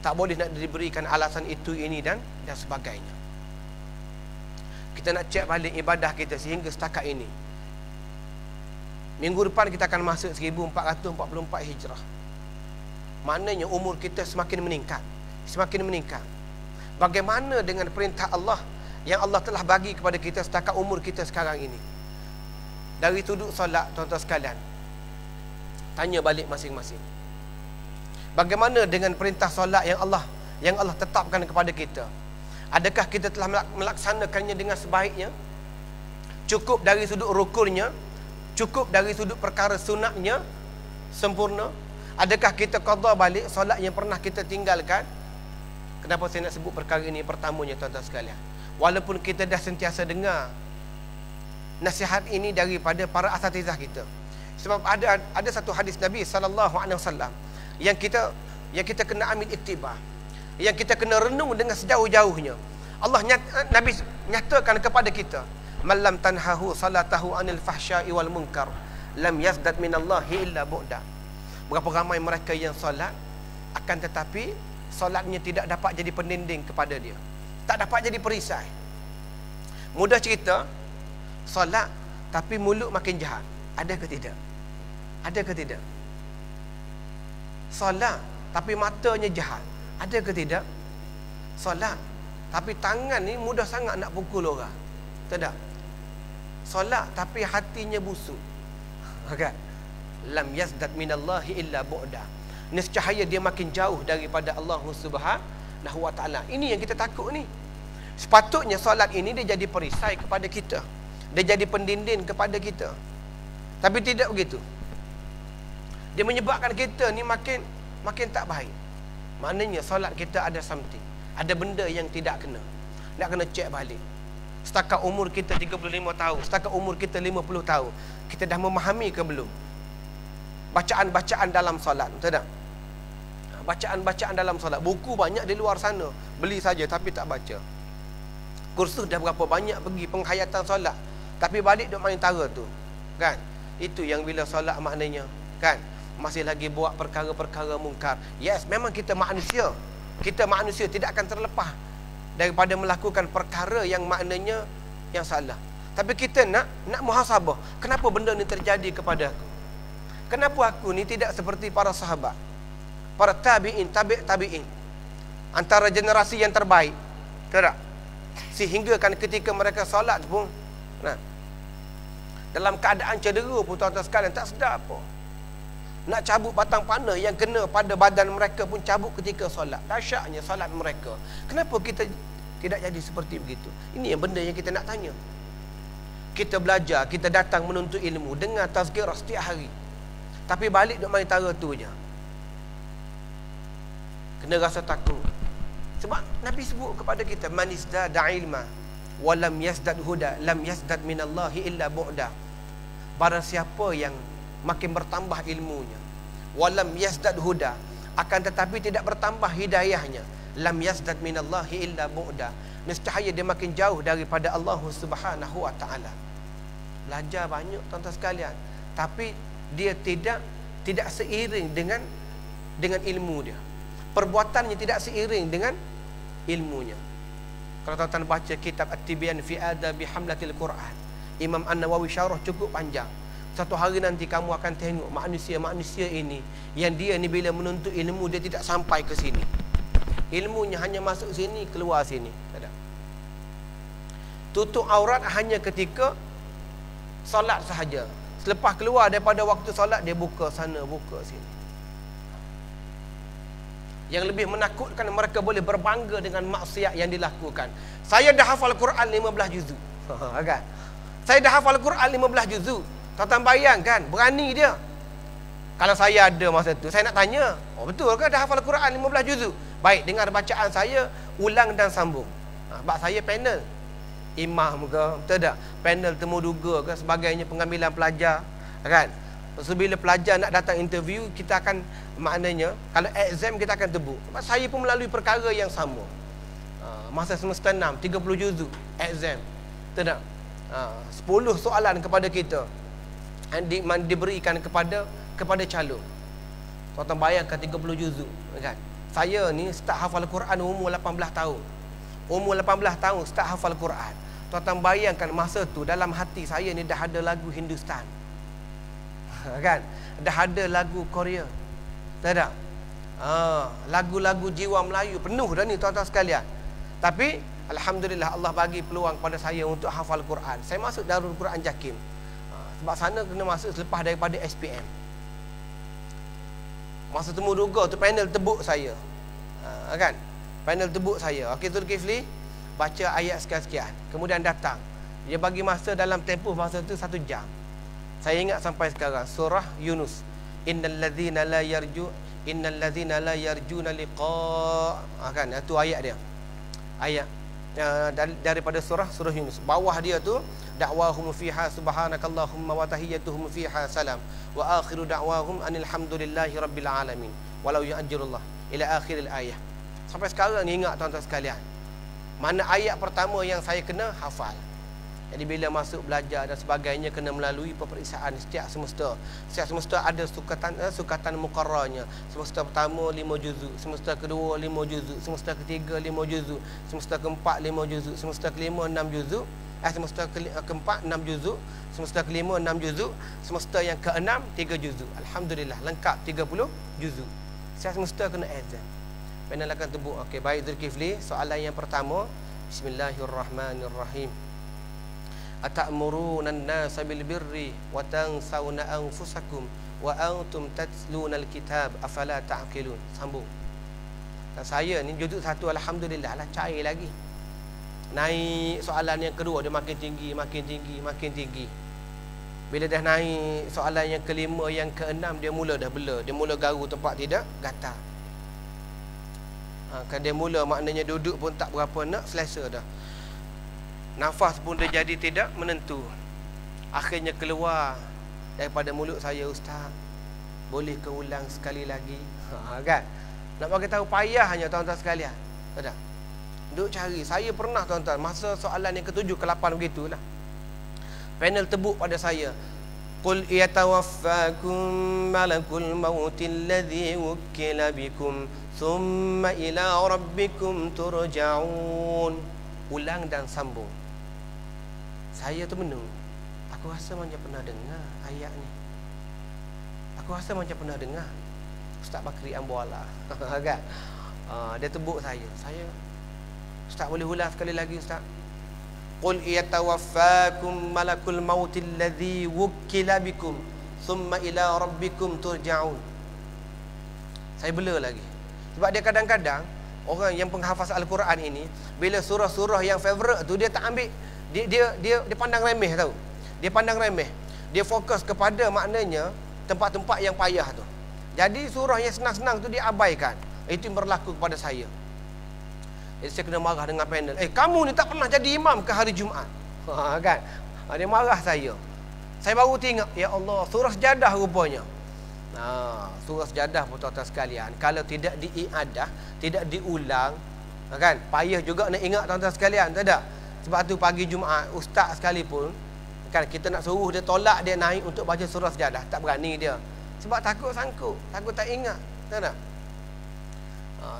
Tak boleh nak diberikan alasan itu, ini dan sebagainya. Kita nak cek balik ibadah kita sehingga setakat ini. Minggu depan kita akan masuk 1444 Hijrah. Maknanya umur kita semakin meningkat. Semakin meningkat. Bagaimana dengan perintah Allah yang Allah telah bagi kepada kita setakat umur kita sekarang ini? Dari sudut solat, tuan-tuan sekalian, tanya balik masing-masing. Bagaimana dengan perintah solat yang Allah tetapkan kepada kita? Adakah kita telah melaksanakannya dengan sebaiknya? Cukup dari sudut rukunnya? Cukup dari sudut perkara sunatnya sempurna? Adakah kita qada balik solat yang pernah kita tinggalkan? Kenapa saya nak sebut perkara ini? Pertamanya, tuan-tuan sekalian, walaupun kita dah sentiasa dengar nasihat ini daripada para asatizah kita, sebab ada satu hadis Nabi SAW yang kita kena ambil iktibar, yang kita kena renung dengan sejauh-jauhnya. Nabi nyatakan kepada kita, man lam tanhahu salatahu anil fahsya'i wal munkar lam yazdad minallahi illa bu'da. Berapa ramai mereka yang solat, akan tetapi solatnya tidak dapat jadi pendinding kepada dia, tak dapat jadi perisai. Mudah cerita, solat tapi mulut makin jahat. Ada ke tidak? Ada ke tidak? Solat tapi matanya jahat. Ada ke tidak? Solat tapi tangan ni mudah sangat nak pukul orang. Tidak. Solat tapi hatinya busuk. Okay. Lam yazdad minallahi illa bu'da. Nescaya dia makin jauh daripada Allah Subhanahu Wa Ta'ala. Ini yang kita takut ni. Sepatutnya solat ini dia jadi perisai kepada kita, dia jadi pendinding kepada kita. Tapi tidak begitu. Dia menyebabkan kita ni makin tak baik. Maknanya solat kita ada something, ada benda yang tidak kena. Nak kena cek balik. Setakat umur kita 35 tahun, setakat umur kita 50 tahun, kita dah memahami ke belum bacaan-bacaan dalam solat? Betul tak? bacaan-bacaan dalam solat. Buku banyak di luar sana, beli saja tapi tak baca. Kursus dah berapa banyak pergi penghayatan solat, tapi balik duk main tara tu. Kan? Itu yang bila solat maknanya, kan? Masih lagi buat perkara-perkara mungkar. Yes, memang kita manusia. Kita manusia tidak akan terlepas daripada melakukan perkara yang maknanya yang salah. Tapi kita nak muhasabah. Kenapa benda ni terjadi kepada aku? Kenapa aku ni tidak seperti para sahabat, para tabi'in, tabi'in, antara generasi yang terbaik, tak? Sehingga kan ketika mereka solat pun, nah, dalam keadaan cedera pun tuan-tuan sekalian, tak sedar apa. Nak cabut batang panah yang kena pada badan mereka pun cabut ketika solat. Dahsyatnya solat mereka. Kenapa kita tidak jadi seperti begitu? Ini yang benda yang kita nak tanya. Kita belajar, kita datang menuntut ilmu, dengar tazkirah setiap hari, tapi balik duk main tara tu je. Kena rasa takut. Sebab Nabi sebut kepada kita, man izdada ilma wa lam yazdad huda lam yazdad minallahi illa bu'da. Barang siapa yang makin bertambah ilmunya, wa lam yazdad huda, akan tetapi tidak bertambah hidayahnya, lam yazdad minallahi illa bu'da, nescaya dia makin jauh daripada Allah Subhanahu wa taala. Belajar banyak tuan-tuan sekalian, tapi dia tidak seiring dengan ilmu dia. Perbuatannya tidak seiring dengan ilmunya. Kalau tuan-tuan baca kitab At-Tibyan fi Adabi Hamlatil Quran, Imam An-Nawawi syarah cukup panjang. Satu hari nanti kamu akan tengok manusia-manusia ini, yang dia ni bila menuntut ilmu dia tidak sampai ke sini. Ilmunya hanya masuk sini, keluar sini. Tak ada. Tutup aurat hanya ketika solat sahaja. Selepas keluar daripada waktu solat, dia buka sana, buka sini. Yang lebih menakutkan, mereka boleh berbangga dengan maksiat yang dilakukan. Saya dah hafal Quran 15 juzuk. Kan? Saya dah hafal Quran 15 juzuk. Tuan-tuan bayangkan, berani dia. Kalau saya ada masa tu, saya nak tanya, oh betul ke dah hafal Quran 15 juzuk? Baik, dengar bacaan saya, ulang dan sambung. Sebab saya panel imam ke, betul tak? Panel temu duga ke, sebagainya, pengambilan pelajar, kan? So, bila pelajar nak datang interview, kita akan, maknanya kalau exam kita akan tebuk. Sebab saya pun melalui perkara yang sama. Masa semester 6, 30 juzuk exam, betul tak? 10 soalan kepada kita diberikan kepada calon. Tuan-tuan bayangkan 30 juzuk, kan? Saya ni start hafal Quran umur 18 tahun. Umur 18 tahun start hafal Quran. Tuan-tuan bayangkan masa tu dalam hati saya ni dah ada lagu Hindustan. Kan? Dah ada lagu Korea. Tak ada? Lagu-lagu jiwa Melayu penuh dah ni tuan-tuan sekalian. Tapi alhamdulillah Allah bagi peluang pada saya untuk hafal Quran. Saya masuk Darul Quran Jakim. Sebab sana kena masuk selepas daripada SPM. Masa temu duga tu panel tebuk saya. Kan? Panel tebuk saya. Okey, Zulkifli baca ayat sekian-sekian. Kemudian datang. Dia bagi masa dalam tempoh masa tu 1 jam. Saya ingat sampai sekarang surah Yunus. Innal ladzina la yarjuna liqa. Kan? Itu ayat dia. Ayat daripada surah Yunus. Bawah dia tu da'wahum fiha subhanakallahumma wa tahiyyatuhum fiha salam wa akhiru da'wahum anil hamdulillahi rabbil alamin walau yu'ajjirullah ila akhiril ayah. Sampai sekarang ni ingat tuan-tuan sekalian. Mana ayat pertama yang saya kena hafal. Jadi bila masuk belajar dan sebagainya, kena melalui peperiksaan setiap semester. Setiap semester ada sukatan muqarrarnya. Semester pertama 5 juzuk, semester kedua 5 juzuk, semester ketiga 5 juzuk, semester keempat 5 juzuk, semester kelima 6 juzuk, semester keempat 6 juzuk, semester kelima 6 juzuk, semester yang keenam 3 juzuk. Alhamdulillah lengkap 30 juzuk. Setiap semester kena exam. Panel akan tebuk. Okey, baik Zulkifli, soalan yang pertama. Bismillahirrahmanirrahim. Atamuruna an-nasa bil birri wa tansawna anfusakum wa antum tatluna al-kitab afala ta'qilun. Sambung. Dan saya ni juzuk 1 alhamdulillah lah, cair lagi. Naik soalan yang kedua dia makin tinggi, makin tinggi, makin tinggi. Bila dah naik soalan yang kelima, yang keenam, dia mula dah blur, dia mula garu tempat tidak gatal. Kan dia mula maknanya duduk pun tak berapa nak selesa dah. Nafas pun dia jadi tidak menentu. Akhirnya keluar daripada mulut saya, Ustaz, boleh ke ulang sekali lagi? Kan? Nak bagi tahu payahnya tuan-tuan sekalian. Tak ada. Duk cari. Saya pernah tuan-tuan, masa soalan yang ke-7 ke-8 begitulah. Panel tebuk pada saya. Qul yatawaffakum malakul mautil ladzi wukkila bikum thumma ila rabbikum turja'un. Ulang dan sambung. Saya termenung. Aku rasa macam pernah dengar ayat ni. Aku rasa macam pernah dengar. Ustaz Bakri Ambuala. Kan? Dia tebuk saya. Ustaz boleh ulang sekali lagi Ustaz? Qul yatawaffakum malakul mautil ladzi wukkila bikum thumma ila rabbikum turja'un. Saya bela lagi. Sebab dia kadang-kadang orang yang penghafaz Al-Quran ini, bila surah-surah yang favorite tu dia tak ambil, dia pandang remeh tahu. Dia pandang remeh. Dia fokus kepada maknanya tempat-tempat yang payah tu. Jadi surah yang senang-senang tu dia abaikan. Itu yang berlaku kepada saya. Jadi saya kena marah dengan panel. Kamu ni tak pernah jadi imam ke hari Jumaat? Kan? Dia marah saya. Saya baru tengok, ya Allah, surah Sejadah rupanya. Surah Sejadah pun tuan-tuan sekalian, kalau tidak diiadah, tidak diulang, kan? Payah juga nak ingat tuan-tuan sekalian, tak ada? Sebab tu pagi Jumaat, ustaz sekalipun, kan, kita nak suruh dia tolak dia naik untuk baca surah Sejadah, tak berani dia. Sebab takut sangkut, takut tak ingat, tak ada?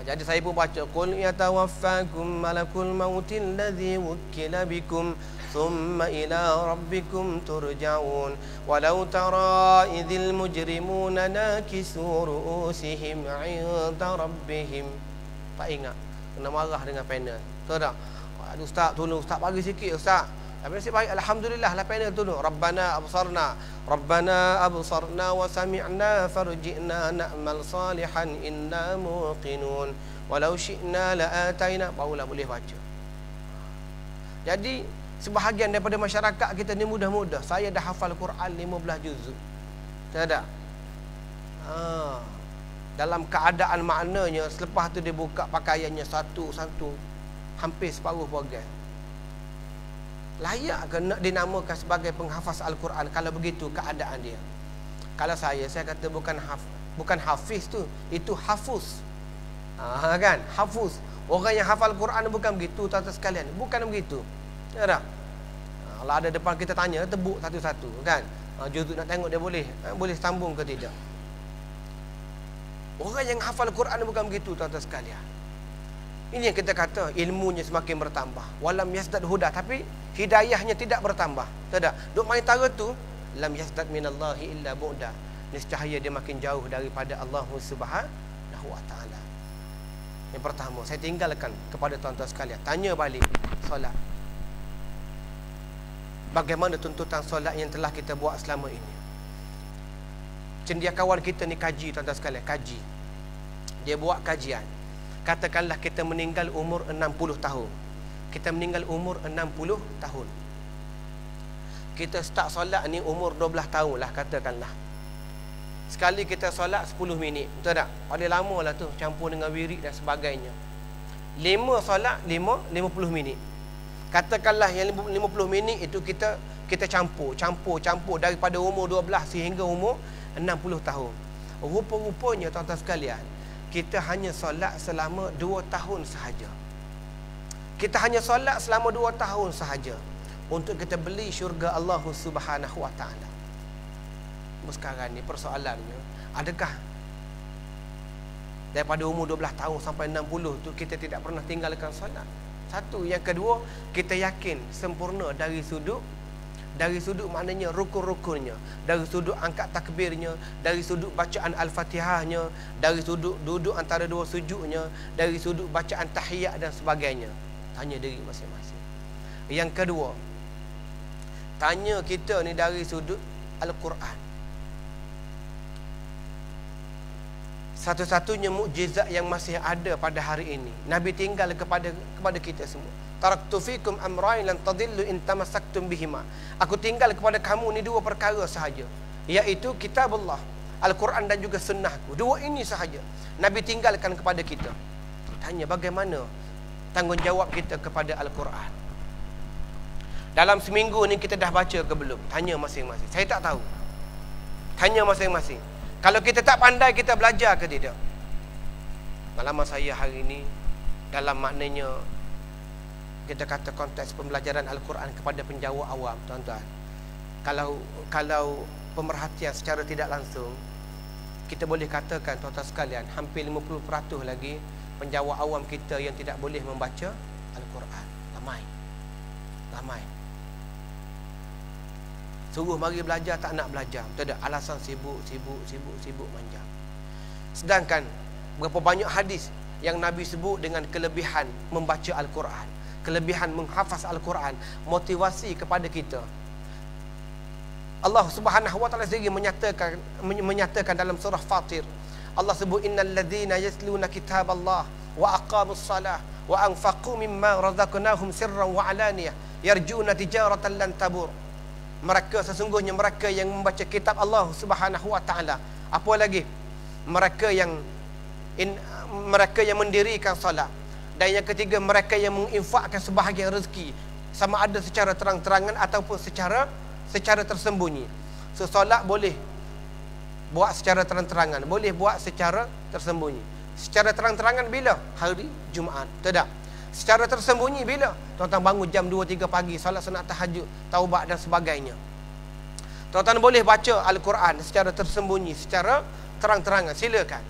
Jadi saya pun baca, qul yatawaffakum malakul mautil ladzi wukkila bikum thumma ila rabbikum turja'un walau tara idzil mujrimuna nakisu ru'usihim 'inda rabbihim. Tak ingat, kena marah dengan panel. Tahu tak? Aduh ustaz, tolong ustaz bagi sikit ustaz. Tapi nasib baik, alhamdulillah lah panel tu. Rabbana absarna wa sami'na farji'na na'mal salihan inna muqinun walau syi'na la'ataina. Barulah boleh baca. Jadi sebahagian daripada masyarakat kita ni mudah-mudah. Saya dah hafal Quran 15 juzuk. Tak ada. Dalam keadaan maknanya, selepas tu dia buka pakaiannya satu-satu, hampir separuh program. Layak ke nak dinamakan sebagai penghafaz Al-Quran kalau begitu keadaan dia? Kalau saya kata bukan hafiz tu, itu hafuz. Kan? Hafuz. Orang yang hafal Quran bukan begitu tuan-tuan sekalian, bukan begitu. Ya dah. Kalau ada depan kita tanya, tebuk satu-satu, kan? Juzuk nak tengok dia boleh sambung ke tidak. Orang yang hafal Quran bukan begitu tuan-tuan sekalian. Ini yang kita kata ilmunya semakin bertambah. Walam yasdad huda, tapi hidayahnya tidak bertambah. Tak. Duk main tara tu, lam yasdad minallahi illa bu'da. Nescaya dia makin jauh daripada Allah Subhanahu wa taala. Yang pertama, saya tinggalkan kepada tuan-tuan sekalian. Tanya balik solat. Bagaimana tuntutan solat yang telah kita buat selama ini? Cendekiawan kita ni kaji tuan-tuan sekalian, kaji. Dia buat kajian. Katakanlah kita meninggal umur 60 tahun. Kita meninggal umur 60 tahun. Kita start solat ni umur 12 tahun lah katakanlah. Sekali kita solat 10 minit. Betul tak? Paling lama lah tu, campur dengan wirid dan sebagainya. 5 solat 50 minit. Katakanlah yang 50 minit itu kita campur daripada umur 12 sehingga umur 60 tahun. Rupa-rupanya tuan-tuan sekalian, kita hanya solat selama 2 tahun sahaja. Kita hanya solat selama 2 tahun sahaja untuk kita beli syurga Allah Subhanahu wa taala. Sekarang ni persoalannya, adakah daripada umur 12 tahun sampai 60 tu kita tidak pernah tinggalkan solat? Satu. Yang kedua, kita yakin sempurna dari sudut maknanya rukun-rukunnya, dari sudut angkat takbirnya, dari sudut bacaan Al-Fatihahnya, dari sudut duduk antara dua sujudnya, dari sudut bacaan tahiyat dan sebagainya. Tanya diri masing-masing. Yang kedua, tanya kita ni dari sudut Al-Quran. Satu-satunya mukjizat yang masih ada pada hari ini, Nabi tinggal kepada kita semua. Taraktu fikum amrayn lan tadillu in tamassaktum bihima. Aku tinggal kepada kamu ni 2 perkara sahaja, iaitu kitabullah, Al-Quran dan juga sunnahku. 2 ini sahaja Nabi tinggalkan kepada kita. Tanya bagaimana tanggungjawab kita kepada Al-Quran. Dalam seminggu ni kita dah baca ke belum? Tanya masing-masing. Saya tak tahu. Tanya masing-masing. Kalau kita tak pandai, kita belajar ke tidak? Pengalaman saya hari ini dalam maknanya kita kata konteks pembelajaran Al-Quran kepada penjawat awam, tuan-tuan. Kalau pemerhatian secara tidak langsung, kita boleh katakan tuan-tuan sekalian, hampir 50% lagi penjawat awam kita yang tidak boleh membaca Al-Quran. Ramai. Suruh mari belajar, tak nak belajar. Tak ada, alasan sibuk manja. Sedangkan berapa banyak hadis yang Nabi sebut dengan kelebihan membaca Al-Quran, kelebihan menghafaz Al-Quran, motivasi kepada kita. Allah Subhanahu wa taala sendiri menyatakan dalam surah Fatir. Allah sebut innal ladzina yasluna kitaballah wa aqamus salah wa anfaqu mimma razaqnahum sirran wa alaniyah yarjuna tijaratan lan tabur. Mereka sesungguhnya mereka yang membaca kitab Allah Subhanahu wa taala. Apa lagi? Mereka yang mendirikan solat. Dan yang ketiga, mereka yang menginfakkan sebahagian rezeki, sama ada secara terang-terangan ataupun secara tersembunyi. So solat boleh buat secara terang-terangan, boleh buat secara tersembunyi. Secara terang-terangan bila? Hari Jumaat. Tidak. Secara tersembunyi bila? Tuan-tuan bangun jam 2-3 pagi, solat sunat tahajud, taubat dan sebagainya. Tuan-tuan boleh baca Al-Quran secara tersembunyi, secara terang-terangan, silakan.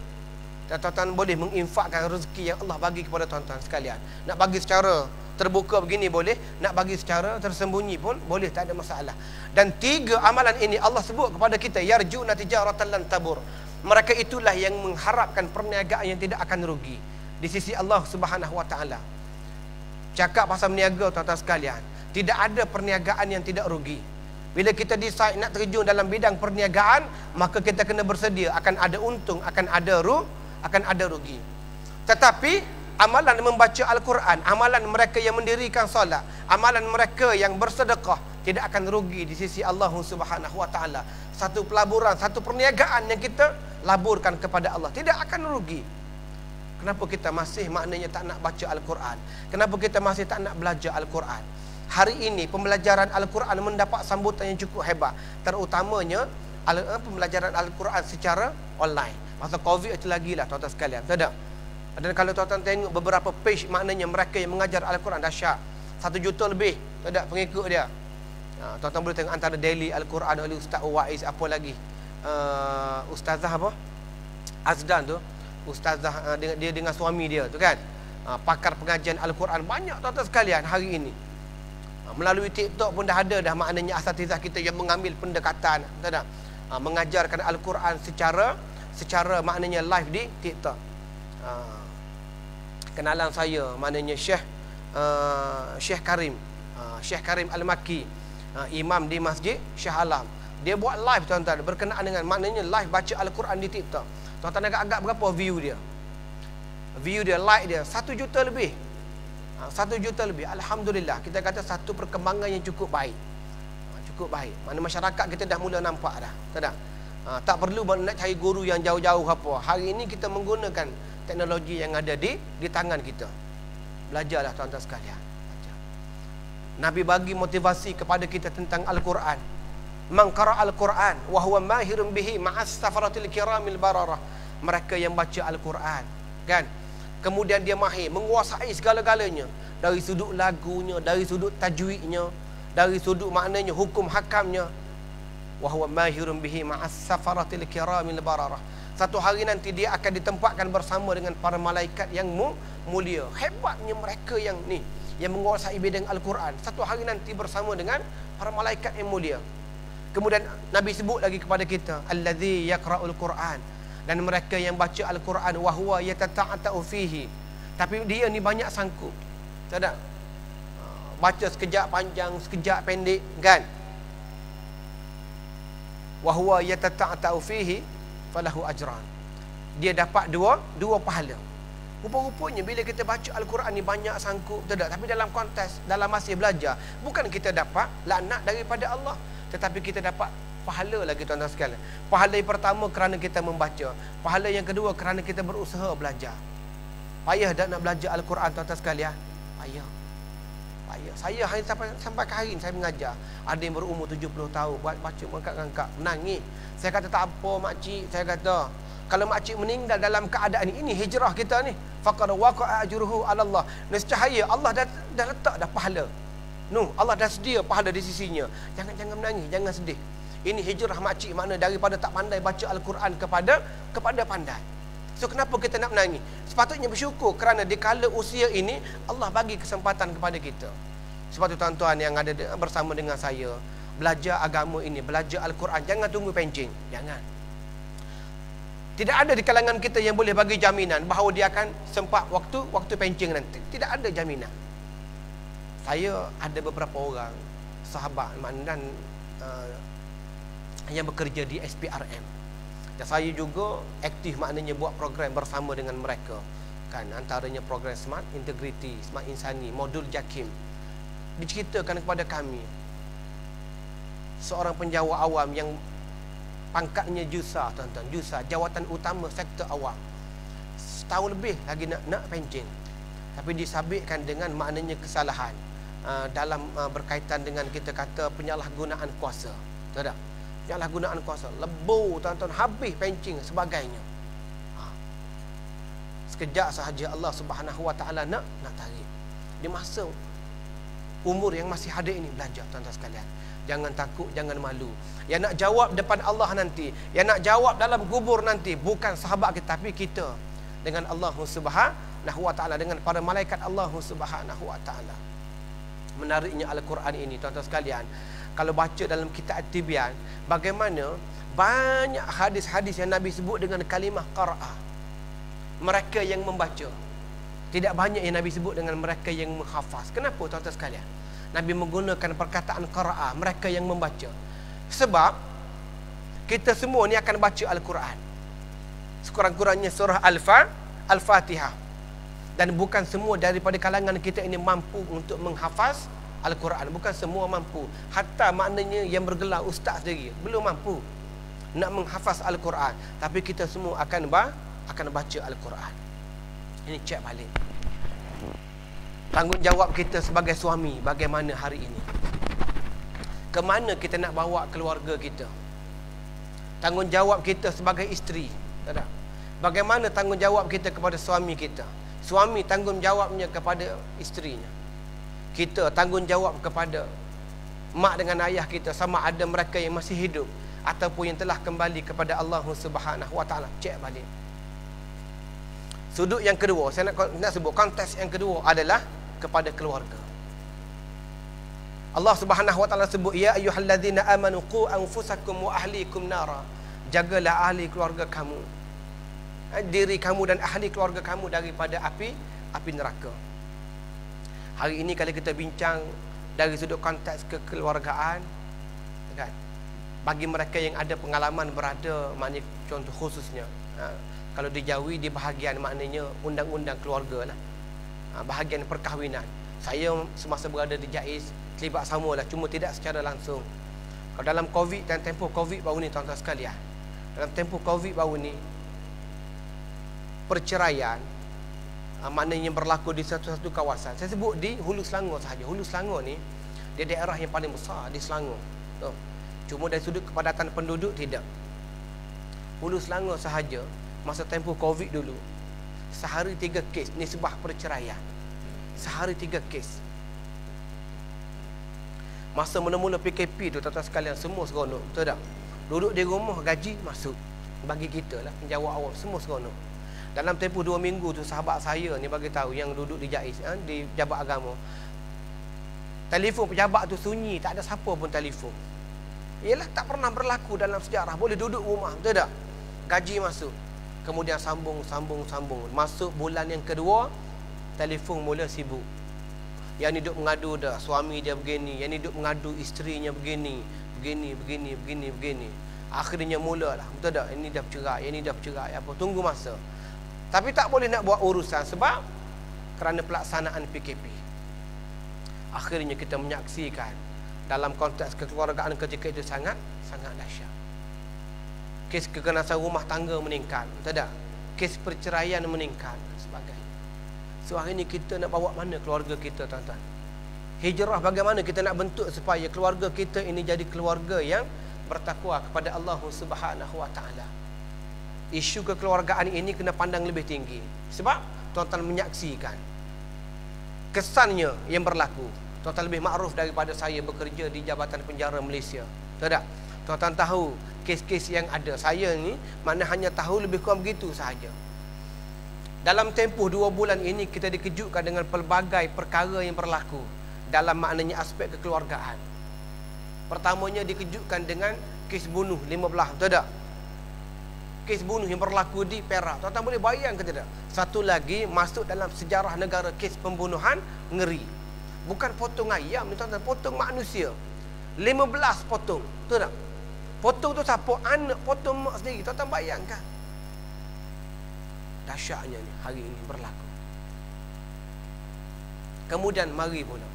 Dan tuan-tuan boleh menginfakkan rezeki yang Allah bagi kepada tuan-tuan sekalian. Nak bagi secara terbuka begini boleh, nak bagi secara tersembunyi pun boleh, tak ada masalah. Dan 3 amalan ini Allah sebut kepada kita, yarjuna tijaratan lan tabur. Mereka itulah yang mengharapkan perniagaan yang tidak akan rugi di sisi Allah Subhanahu wa taala. Cakap pasal meniaga tuan-tuan sekalian, tidak ada perniagaan yang tidak rugi. Bila kita decide nak terjun dalam bidang perniagaan, maka kita kena bersedia akan ada untung, akan ada rugi. Tetapi amalan membaca Al-Quran, amalan mereka yang mendirikan solat, amalan mereka yang bersedekah tidak akan rugi di sisi Allah Subhanahu wa taala. Satu pelaburan, satu perniagaan yang kita laburkan kepada Allah tidak akan rugi. Kenapa kita masih maknanya tak nak baca Al-Quran? Kenapa kita masih tak nak belajar Al-Quran? Hari ini pembelajaran Al-Quran mendapat sambutan yang cukup hebat, terutamanya pembelajaran Al-Quran secara online. Masa Covid itu lagi lah tuan-tuan sekalian, tak ada. Dan kalau tuan-tuan tengok beberapa page, maknanya mereka yang mengajar Al-Quran dahsyat, 1 juta lebih, tak ada pengikut dia. Tuan-tuan boleh tengok antara daily Al-Quran oleh Ustaz Waiz, apa lagi, Ustazah apa, Azdan tu, Ustazah dia dengan suami dia tu kan, pakar pengajian Al-Quran banyak tuan-tuan sekalian hari ini. Melalui TikTok pun dah ada dah maknanya asatizah kita yang mengambil pendekatan, tak ada, mengajarkan Al-Quran secara maknanya live di TikTok. Kenalan saya maknanya Syekh Karim Al-Makki, imam di Masjid Shah Alam. Dia buat live tuan-tuan berkenaan dengan maknanya live baca Al-Quran di TikTok. Tuan-tuan agak-agak berapa view dia? View dia, like dia 1 juta lebih. 1 juta lebih. Alhamdulillah, kita kata satu perkembangan yang cukup baik. Mana masyarakat kita dah mula nampak dah. Tak perlu nak cari guru yang jauh-jauh apa. Hari ini kita menggunakan teknologi yang ada di tangan kita. Belajarlah tuan-tuan sekalian. Nabi bagi motivasi kepada kita tentang Al-Quran. Man qara Al-Quran wa huwa mahirun bihi ma'as safaratil kiramil bararah. Mereka yang baca Al-Quran, kan? Kemudian dia mahir, menguasai segala-galanya, dari sudut lagunya, dari sudut tajwidnya, dari sudut maknanya hukum hakamnya. Wa huwa mahirun bihi ma'as safaratil kiramil bararah. Satu hari nanti dia akan ditempatkan bersama dengan para malaikat yang mulia. Hebatnya mereka yang menguasai bidang Al-Quran. Satu hari nanti bersama dengan para malaikat yang mulia. Kemudian Nabi sebut lagi kepada kita, allazi yaqra'ul Quran, dan mereka yang baca Al-Quran wa huwa yatata'atu fihi, tapi dia ni banyak sangkut. Tak ada, baca sekejap panjang, sekejap pendek, kan? Wa huwa yatata'atu fihi falahu ajran. Dia dapat dua pahala. Rupa-rupanya bila kita baca Al-Quran ni banyak sangkut, tidak, tapi dalam konteks, dalam masa belajar, bukan kita dapat laknat daripada Allah, tetapi kita dapat pahala lagi tuan-tuan sekalian. Pahala yang pertama kerana kita membaca, pahala yang kedua kerana kita berusaha belajar. Payah tak nak belajar Al-Quran tuan-tuan sekalian? Payah. Saya sampai ke hari ini saya mengajar, ada yang berumur 70 tahun baca mengangkat-angkat, menangis. Saya kata tak apa makcik, saya kata kalau makcik meninggal dalam keadaan ini hijrah kita ni, faqad waqa'a ajruhu 'ala Allah. Nescaya Allah dah letak dah pahala. Allah dah sedia pahala di sisinya. Jangan menangis, jangan sedih. Ini hijrah makcik, makna daripada tak pandai baca Al-Quran kepada pandai. So kenapa kita nak menangis? Sepatutnya bersyukur kerana di kala usia ini Allah bagi kesempatan kepada kita. Sebab tu tuan-tuan yang ada bersama dengan saya, belajar agama ini, belajar Al-Quran, jangan tunggu pencing. Jangan. Tidak ada di kalangan kita yang boleh bagi jaminan bahawa dia akan sempat waktu pencing nanti. Tidak ada jaminan. Saya ada beberapa orang sahabat dan yang bekerja di SPRM. Dan saya juga aktif, maknanya buat program bersama dengan mereka. Kan, antaranya program Smart Integrity, Smart Insani, modul JAKIM. Diceritakan kepada kami seorang penjawat awam yang pangkatnya JUSA, tuan-tuan, JUSA, jawatan utama sektor awam. Setahun lebih lagi nak pencing. Tapi disabitkan dengan maknanya kesalahan dalam berkaitan dengan kita kata penyalahgunaan kuasa. Tahu tak? Penyalahgunaan kuasa. Lebur, tuan-tuan, habis pencing sebagainya. Sekejap sahaja Allah Subhanahu Wa Taala nak tarik. Di masa umur yang masih ada ini, belajar tuan-tuan sekalian. Jangan takut, jangan malu. Yang nak jawab depan Allah nanti, yang nak jawab dalam kubur nanti, bukan sahabat kita, tapi kita dengan Allah Subhanahu Wa Taala, dengan para malaikat Allah Subhanahu Wa Taala. Menariknya Al-Quran ini, tuan-tuan sekalian, kalau baca dalam kitab At-Tibyan, bagaimana banyak hadis-hadis yang Nabi sebut dengan kalimah qara'ah, mereka yang membaca. Tidak banyak yang Nabi sebut dengan mereka yang menghafaz. Kenapa, tuan-tuan sekalian? Nabi menggunakan perkataan qara'ah, mereka yang membaca. Sebab kita semua ni akan baca Al-Quran, sekurang-kurangnya surah Al-Fatihah. Dan bukan semua daripada kalangan kita ini mampu untuk menghafaz Al-Quran. Bukan semua mampu. Hatta maknanya yang bergelar ustaz sendiri belum mampu nak menghafaz Al-Quran. Tapi kita semua akan baca Al-Quran. Ini cek balik. Tanggungjawab kita sebagai suami bagaimana hari ini? Kemana kita nak bawa keluarga kita? Tanggungjawab kita sebagai isteri, tak tak? Bagaimana tanggungjawab kita kepada suami kita? Suami tanggungjawabnya kepada isterinya. Kita tanggungjawab kepada mak dengan ayah kita, sama ada mereka yang masih hidup ataupun yang telah kembali kepada Allah Subhanahu Wa Taala. Cek balik. Sudut yang kedua, saya nak sebut konteks yang kedua adalah kepada keluarga. Allah Subhanahu Wa Taala sebut, ya ayyuhallazina amanu qu anfusakum wa ahlikum nara. Jagalah ahli keluarga kamu, diri kamu dan ahli keluarga kamu daripada api neraka. Hari ini kalau kita bincang dari sudut konteks kekeluargaan, kan, bagi mereka yang ada pengalaman berada, maknanya contoh khususnya kalau dijawi di bahagian maknanya undang-undang keluarga lah, bahagian perkahwinan. Saya semasa berada di JAIS terlibat samalah, cuma tidak secara langsung. Kalau dalam COVID dan tempoh COVID baru ni, tuan-tuan sekalian, dalam tempoh COVID baru ni, perceraian maknanya berlaku di satu-satu kawasan. Saya sebut di Hulu Selangor sahaja. Hulu Selangor ni dia daerah yang paling besar di Selangor. Cuma dari sudut kepadatan penduduk tidak. Hulu Selangor sahaja masa tempoh COVID dulu, sehari 3 kes nisbah perceraian. Sehari 3 kes. Masa mula-mula PKP tu, tuan-tuan sekalian, semua seronok, betul tak? Duduk di rumah, gaji masuk. Bagi kita lah, penjawat awam, semua seronok. Dalam tempoh 2 minggu tu, sahabat saya ni bagi tahu yang duduk di JAIS, di Pejabat Agama, telefon pejabat tu sunyi, tak ada siapa pun telefon. Ialah tak pernah berlaku dalam sejarah. Boleh duduk rumah, betul tak? Gaji masuk. Kemudian sambung. Masuk bulan yang kedua, telefon mula sibuk. Yang ni duk mengadu dah, suami dia begini. Yang ni duk mengadu isterinya begini. Akhirnya mulalah, betul tak? Ini dah bercerai, apa, tunggu masa. Tapi tak boleh nak buat urusan sebab kerana pelaksanaan PKP. Akhirnya kita menyaksikan dalam konteks kekeluargaan ketika itu sangat dahsyat. Kes kekerasan rumah tangga meningkat, betul tak? Kes perceraian meningkat dan sebagainya. So hari ini kita nak bawa mana keluarga kita, tuan-tuan? Hijrah bagaimana kita nak bentuk supaya keluarga kita ini jadi keluarga yang bertakwa kepada Allah Subhanahu Wa Taala. isu kekeluargaan ini kena pandang lebih tinggi. Sebab tuan-tuan menyaksikan kesannya yang berlaku. Tuan-tuan lebih makruf daripada saya bekerja di Jabatan Penjara Malaysia. Tahu tak? Tuan-tuan tahu kes-kes yang ada. Saya ni mana hanya tahu lebih kurang begitu sahaja. Dalam tempoh 2 bulan ini kita dikejutkan dengan pelbagai perkara yang berlaku dalam maknanya aspek kekeluargaan. Pertamanya dikejutkan dengan kes bunuh 15, betul tak? Kes bunuh yang berlaku di Perak. Tuan-tuan boleh bayang ke tidak? Satu lagi masuk dalam sejarah negara kes pembunuhan ngeri. Bukan potong ayam ni tuan-tuan, potong manusia. 15 potong, betul tak? Potong tu siapa? Anak potong mak sendiri. Tuan-tuan bayangkan. Dahsyatnya ni hari ini berlaku. Kemudian mari pula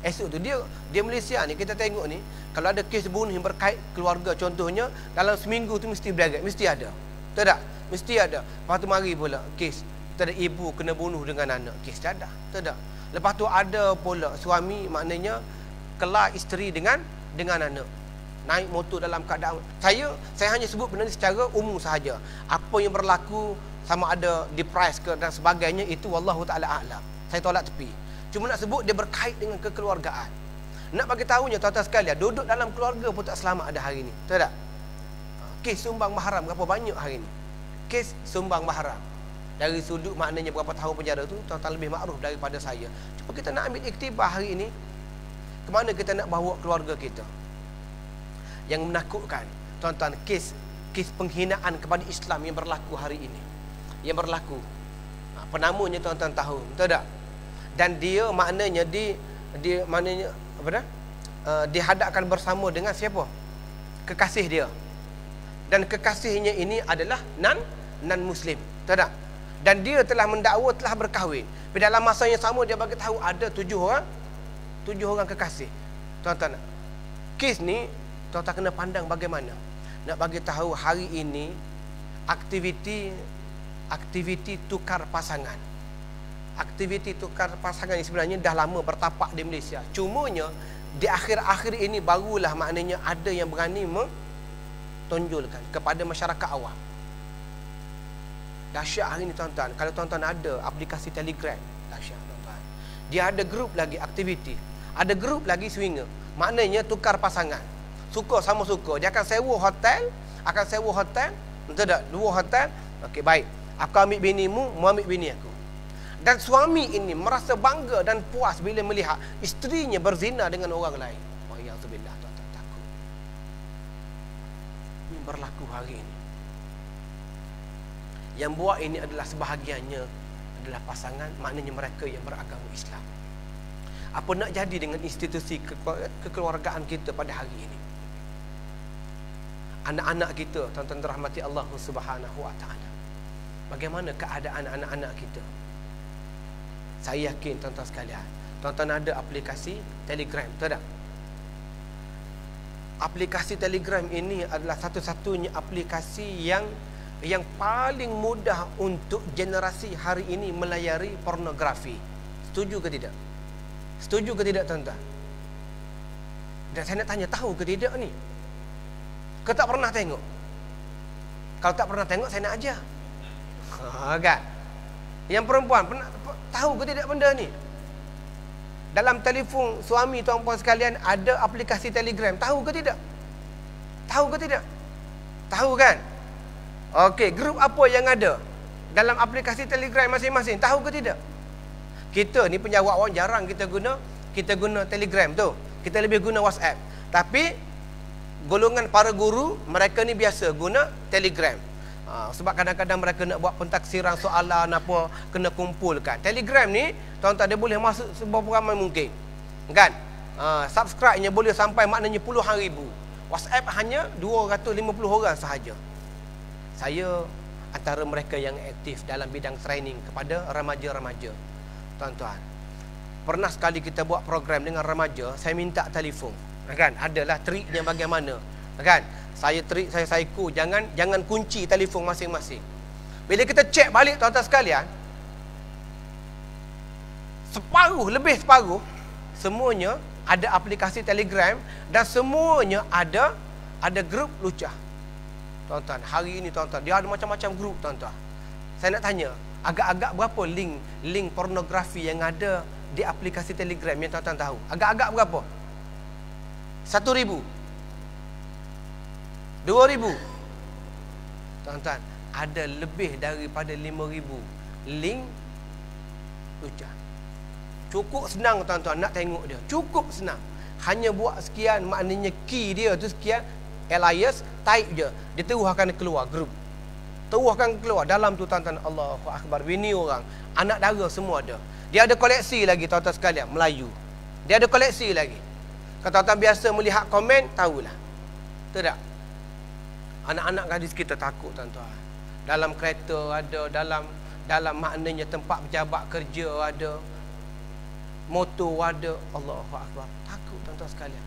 esok tu dia Malaysia ni kita tengok ni, kalau ada kes bunuh yang berkait keluarga contohnya, dalam seminggu tu mesti berderak, mesti ada. Betul tak? Mesti ada. Lepas tu mari pula kes kita ada ibu kena bunuh dengan anak, kes dah ada. Betul tak? Lepas tu ada pula suami maknanya kelar isteri dengan anak. Naik motor dalam keadaan, saya hanya sebut benda ni secara umum sahaja. Apa yang berlaku sama ada depress ke dan sebagainya itu wallahu taala a'lam. Saya tolak tepi. Cuma nak sebut dia berkait dengan kekeluargaan. Nak bagi tahunya tuan-tuan sekalian, duduk dalam keluarga pun tak selamat ada hari ni. Betul tak? Kes sumbang mahram berapa banyak hari ni? Kes sumbang mahram. Dari sudut maknanya berapa tahun penjara tu, tuan-tuan lebih makruf daripada saya. Cuma kita nak ambil iktibar hari ini, ke mana kita nak bawa keluarga kita. Yang menakutkan, tuan-tuan, kes penghinaan kepada Islam yang berlaku hari ini. Yang berlaku. Penamanya tuan-tuan tahu, betul tak? Dan dia maknanya maknanya apa dah? Dihadapkan bersama dengan siapa? Kekasih dia. Dan kekasihnya ini adalah non muslim, betul tak? Dan dia telah mendakwa telah berkahwin. Tapi dalam masa yang sama dia bagi tahu ada 7 orang kekasih. Tuan-tuan, kes ni tuan-tuan kena pandang bagaimana. Nak bagi tahu hari ini aktiviti tukar pasangan. Aktiviti tukar pasangan ini sebenarnya dah lama bertapak di Malaysia. Cumanya di akhir-akhir ini barulah maknanya ada yang berani tonjolkan kepada masyarakat awam. Dahsyat hari ni tuan-tuan. Kalau tuan-tuan ada aplikasi Telegram, dahsyat tuan-tuan. Dia ada grup lagi aktiviti, ada grup lagi swinger. Maknanya tukar pasangan. Suka sama suka. Dia akan sewa hotel, betul tak? 2 hotel. Okey, baik. Aku ambil binimu, mu ambil bini aku. Dan suami ini merasa bangga dan puas bila melihat isterinya berzina dengan orang lain. Wa'iyadzubillah, tuan-tuan, takut. Ini berlaku hari ini. Yang buat ini adalah sebahagiannya adalah pasangan, maknanya mereka yang beragama Islam. Apa nak jadi dengan institusi kekeluargaan kita pada hari ini? Anak-anak kita, tuan-tuan rahmati Allah Subhanahu wa taala. Bagaimana keadaan anak-anak kita? Saya yakin tuan-tuan sekalian, tuan-tuan ada aplikasi Telegram, betul tak? Aplikasi Telegram ini adalah satu-satunya aplikasi yang paling mudah untuk generasi hari ini melayari pornografi. Setuju ke tidak? Setuju ke tidak tuan-tuan? Dan saya nak tanya, tahu ke tidak ni? Kau tak pernah tengok? Kalau tak pernah tengok, saya nak ajar. Kan? Yang perempuan pernah tahu ke tidak benda ni? Dalam telefon suami tuan-puan sekalian ada aplikasi Telegram. Tahu ke tidak? Tahu ke tidak? Tahu kan? Okey, grup apa yang ada dalam aplikasi Telegram masing-masing? Tahu ke tidak? Kita ni penjawab orang jarang kita guna Telegram tu. Kita lebih guna WhatsApp. Tapi golongan para guru, mereka ni biasa guna Telegram. Sebab kadang-kadang mereka nak buat pentaksiran soalan apa, kena kumpulkan. Telegram ni tuan-tuan dia boleh masuk seberapa ramai mungkin. Kan? Subscribe-nya boleh sampai maknanya puluhan ribu. WhatsApp hanya 250 orang sahaja. Saya antara mereka yang aktif dalam bidang training kepada remaja-remaja. Tuan-tuan, pernah sekali kita buat program dengan remaja, saya minta telefon. Kan? Adalah triknya bagaimana. Kan? Saya psycho, jangan kunci telefon masing-masing. Bila kita cek balik tuan-tuan sekalian, lebih separuh semuanya ada aplikasi Telegram dan semuanya ada grup lucah. Tuan-tuan, hari ini tuan-tuan, dia ada macam-macam grup tuan-tuan. Saya nak tanya, agak-agak berapa link pornografi yang ada di aplikasi Telegram yang tuan-tuan tahu? Agak-agak berapa? 1,000? 2,000? Tuan-tuan, ada lebih daripada 5,000 link lucah. Cukup senang tuan-tuan nak tengok dia. Cukup senang. Hanya buat sekian, maknanya key dia tu sekian, alias, type je. Dia terus akan keluar grup. Terus akan keluar. Dalam tu tuan-tuan, Allahu Akbar. Bini orang, anak dara semua ada. Dia ada koleksi lagi tuan-tuan sekalian, Melayu. Dia ada koleksi lagi. Kalau tuan-tuan biasa melihat komen, tahulah. Betul tak? Anak-anak gadis kita takut tuan-tuan. Dalam kereta ada, dalam maknanya tempat pejabat kerja ada, motor ada. Allahu Akbar. Takut tuan-tuan sekalian.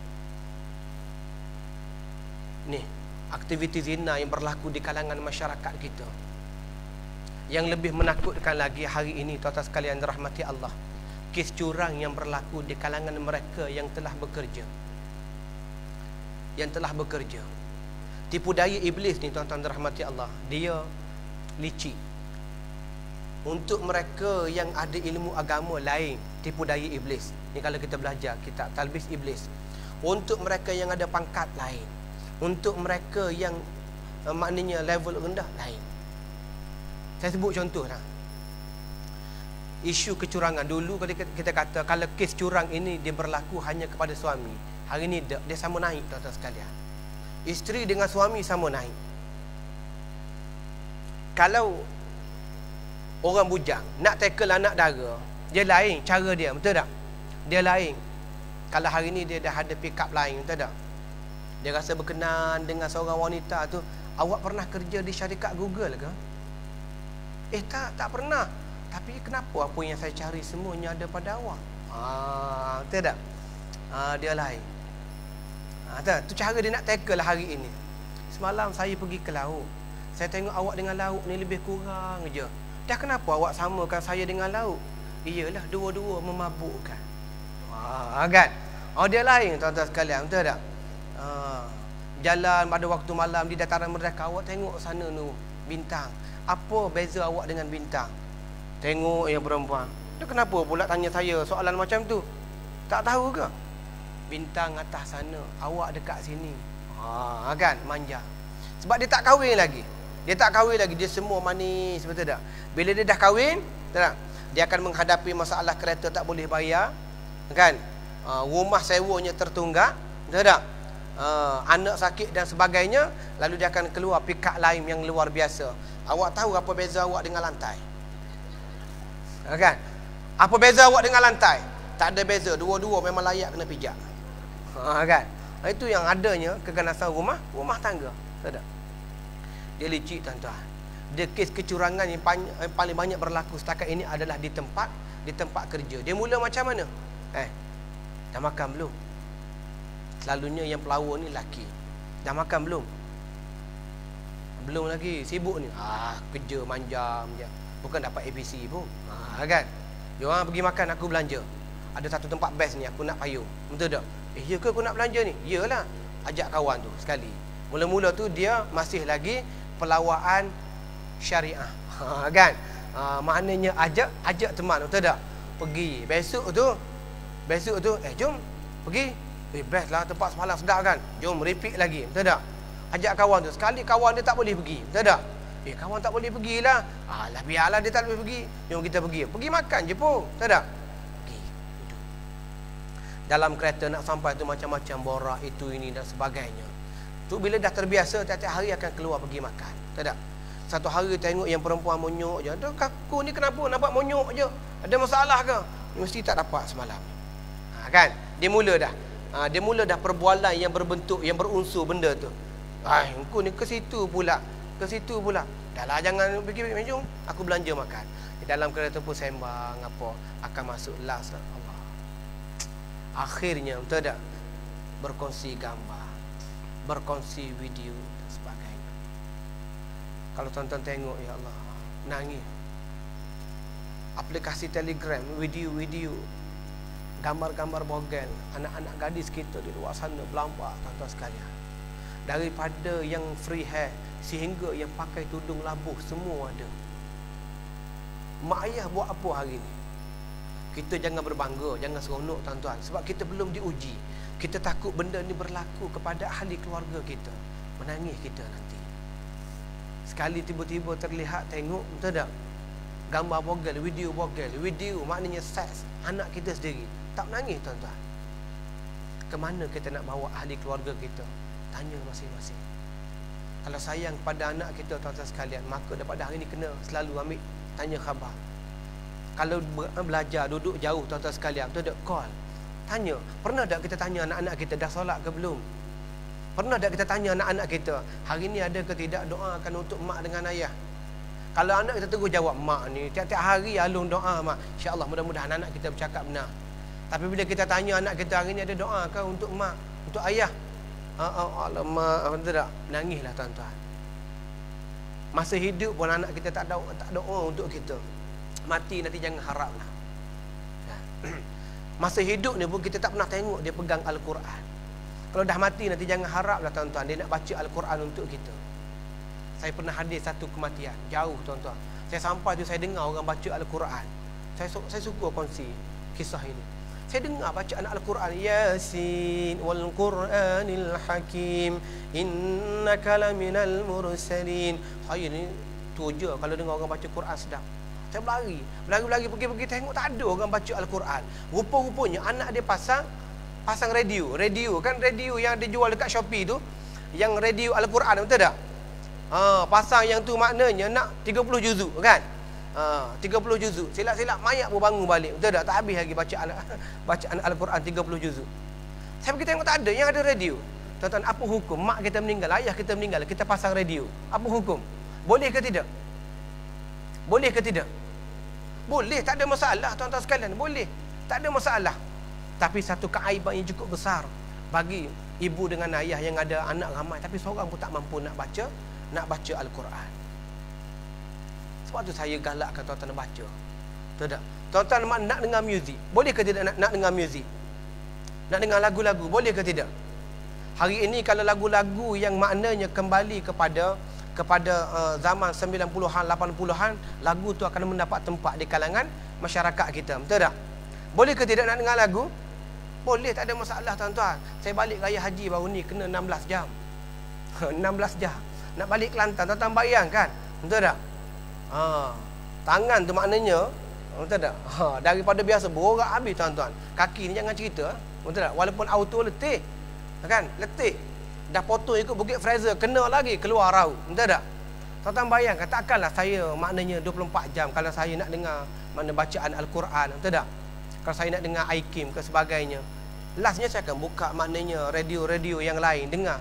Ni, aktiviti zina yang berlaku di kalangan masyarakat kita. Yang lebih menakutkan lagi hari ini tuan-tuan sekalian dirahmati Allah, kes curang yang berlaku di kalangan mereka yang telah bekerja. Yang telah bekerja. Tipu daya iblis ni tuan-tuan dirahmati Allah, dia licik. Untuk mereka yang ada ilmu agama lain, tipu daya iblis. Ni kalau kita belajar kitab Talbis Iblis. Untuk mereka yang ada pangkat lain. Untuk mereka yang maknanya level rendah lain. Saya sebut contoh lah. Isu kecurangan. Dulu kalau kita kata, kalau kes curang ini dia berlaku hanya kepada suami. Hari ini dia sama naik tuan-tuan sekalian. Isteri dengan suami sama naik. Kalau orang bujang nak tackle anak dara, dia lain cara dia, betul tak? Dia lain. Kalau hari ni dia dah ada pick up lain, betul tak? Dia rasa berkenan dengan seorang wanita tu. Awak pernah kerja di syarikat Google ke? Tak pernah. Tapi kenapa apa yang saya cari semuanya ada pada awak? Betul tak? Dia lain. Tu cara dia nak tackle hari ini. Semalam saya pergi ke laut. Saya tengok awak dengan laut ni lebih kurang je. Dah kenapa awak samakan saya dengan laut? Iyalah, dua-dua memabukkan. Kan? Dia lain tuan-tuan sekalian, betul tak? Jalan pada waktu malam di dataran Merdeka, awak tengok sana tu bintang. Apa beza awak dengan bintang? Tengok yang perempuan. Dia kenapa pula tanya saya soalan macam tu? Tak tahu ke? Bintang atas sana, awak dekat sini. Kan? Manja. Sebab dia tak kahwin lagi. Dia tak kahwin lagi, dia semua manis, betul tak? Bila dia dah kahwin, betul tak? Dia akan menghadapi masalah kereta tak boleh bayar, kan? Rumah sewanya tertunggak, betul tak? Anak sakit dan sebagainya. Lalu dia akan keluar pick up line yang luar biasa. Awak tahu apa beza awak dengan lantai? Kan? Apa beza awak dengan lantai? Tak ada beza, dua-dua memang layak kena pijak. Kan? Itu yang adanya keganasan rumah tangga, betul tak? Dia licik tuan-tuan. Dia kes kecurangan yang paling banyak berlaku setakat ini adalah di tempat kerja. Dia mula macam mana? Dah makan belum? Selalunya yang pelawak ni lelaki. Dah makan belum? Belum lagi, sibuk ni. Kerja manjam je. Bukan dapat ABC pun. Kan? Dia orang pergi makan, aku belanja. Ada satu tempat best ni, aku nak payung. Betul tak? Ya ke aku nak belanja ni? Yalah. Ajak kawan tu sekali. Mula-mula tu dia masih lagi pelawaan syariah. Kan? Maknanya ajak teman, betul tak? Pergi. Besok tu jom pergi. Best lah tempat semalam sedap kan? Jom repeat lagi, betul tak? Ajak kawan tu. Sekali kawan dia tak boleh pergi, betul tak? Kawan tak boleh pergilah. Biarlah dia tak boleh pergi. Jom kita pergi. Pergi makan je pun, betul tak? Pergi. Duduk. Dalam kereta nak sampai tu macam-macam borak itu ini dan sebagainya. Tu bila dah terbiasa, tiap-tiap hari akan keluar pergi makan, betul tak? Satu hari tengok yang perempuan monyok je. Aduh, kaku ni kenapa nampak monyok je? Ada masalah ke? Mesti tak dapat semalam. Kan? Dia mula dah perbualan yang berbentuk, yang berunsur benda tu. Engkau ni ke situ pula. Dah lah, jangan pergi jom. Aku belanja makan. Di dalam kereta pun sembang apa. Akan masuk last Allah. Akhirnya, betul tak? Berkongsi gambar, berkongsi video dan sebagainya. Kalau tuan-tuan tengok, ya Allah, nangis. Aplikasi Telegram, video-video, gambar-gambar bogel anak-anak gadis kita di luar sana berlambak tuan-tuan sekalian. Daripada yang free hair sehingga yang pakai tudung labuh semua ada. Mak ayah buat apa hari ni? Kita jangan berbangga, jangan seronok tuan-tuan, sebab kita belum diuji. Kita takut benda ni berlaku kepada ahli keluarga kita. Menangis kita nanti. Sekali tiba-tiba terlihat, tengok, betul tak? Gambar bogel, video bogel. Video maknanya seks anak kita sendiri. Tak menangis tuan-tuan. Kemana kita nak bawa ahli keluarga kita? Tanya masing-masing. Kalau sayang pada anak kita tuan-tuan sekalian, maka daripada hari ni kena selalu ambil tanya khabar. Kalau belajar duduk jauh tuan-tuan sekalian, betul tak? Call. Tanya, pernah tak kita tanya anak-anak kita dah solat ke belum? Pernah tak kita tanya anak-anak kita, hari ni ada ke tidak doakan untuk mak dengan ayah? Kalau anak kita terus jawab, mak ni tiap-tiap hari alung doa mak, insya-Allah mudah-mudahan anak kita bercakap benar. Tapi bila kita tanya anak kita, hari ni ada doa ke untuk mak, untuk ayah? Alamak, betul tak? Menangislah tuan-tuan. Masa hidup pun anak kita tak doa untuk kita. Mati nanti jangan haraplah. Masa hidup ni pun kita tak pernah tengok dia pegang Al-Quran. Kalau dah mati nanti jangan haraplah tuan-tuan dia nak baca Al-Quran untuk kita. Saya pernah hadir satu kematian jauh tuan-tuan. Saya sampai tu saya dengar orang baca Al-Quran. Saya suka kongsi kisah ini. Saya dengar bacaan Al-Quran, Yasin wal Quranil Hakim innaka laminal mursalin. Saya ni tu je kalau dengar orang baca Quran sedap. Saya berlari pergi tengok tak ada orang baca Al-Quran. Rupa-rupanya anak dia pasang radio kan, radio yang dia jual dekat Shopee tu, yang radio Al-Quran, betul tak? Pasang yang tu maknanya nak 30 juzuk kan? 30 juzuk. Silap-silap mayat pun bangun balik. Betul tak? Tak habis lagi bacaan Al-Quran 30 juzuk. Saya pergi tengok tak ada, yang ada radio. Tuan-tuan, apa hukum? Mak kita meninggal, ayah kita meninggal, kita pasang radio. Apa hukum? Boleh ke tidak? Boleh ke tidak? Boleh, tak ada masalah tuan-tuan sekalian. Boleh, tak ada masalah. Tapi satu keaiban yang cukup besar bagi ibu dengan ayah yang ada anak ramai, tapi seorang pun tak mampu nak baca Al-Quran. Sebab tu saya galakkan tuan-tuan baca. Betul tak? Tuan-tuan nak dengar muzik, boleh ke tidak nak dengar muzik? Nak dengar lagu-lagu, boleh ke tidak? Hari ini kalau lagu-lagu yang maknanya kembali kepada zaman 90-an, 80-an, lagu tu akan mendapat tempat di kalangan masyarakat kita. Betul tak? Boleh ke tidak nak dengar lagu? Boleh, tak ada masalah tuan-tuan. Saya balik raya haji baru ni kena 16 jam. 16 jam. Nak balik Kelantan, tuan-tuan bayangkan. Betul tak? Tangan tu maknanya, betul tak? Daripada biasa berorak habis tuan-tuan. Kaki ni jangan cerita. Betul tak? Walaupun auto letih. Kan? Letih. Dah potong ikut Bukit Fraser, kena lagi keluar raut. Betul tak? Tuan-tuan bayangkan, takkanlah saya maknanya 24 jam kalau saya nak dengar mana bacaan Al-Quran. Betul tak? Kalau saya nak dengar iKim ke sebagainya, lastnya saya akan buka maknanya radio-radio yang lain dengar.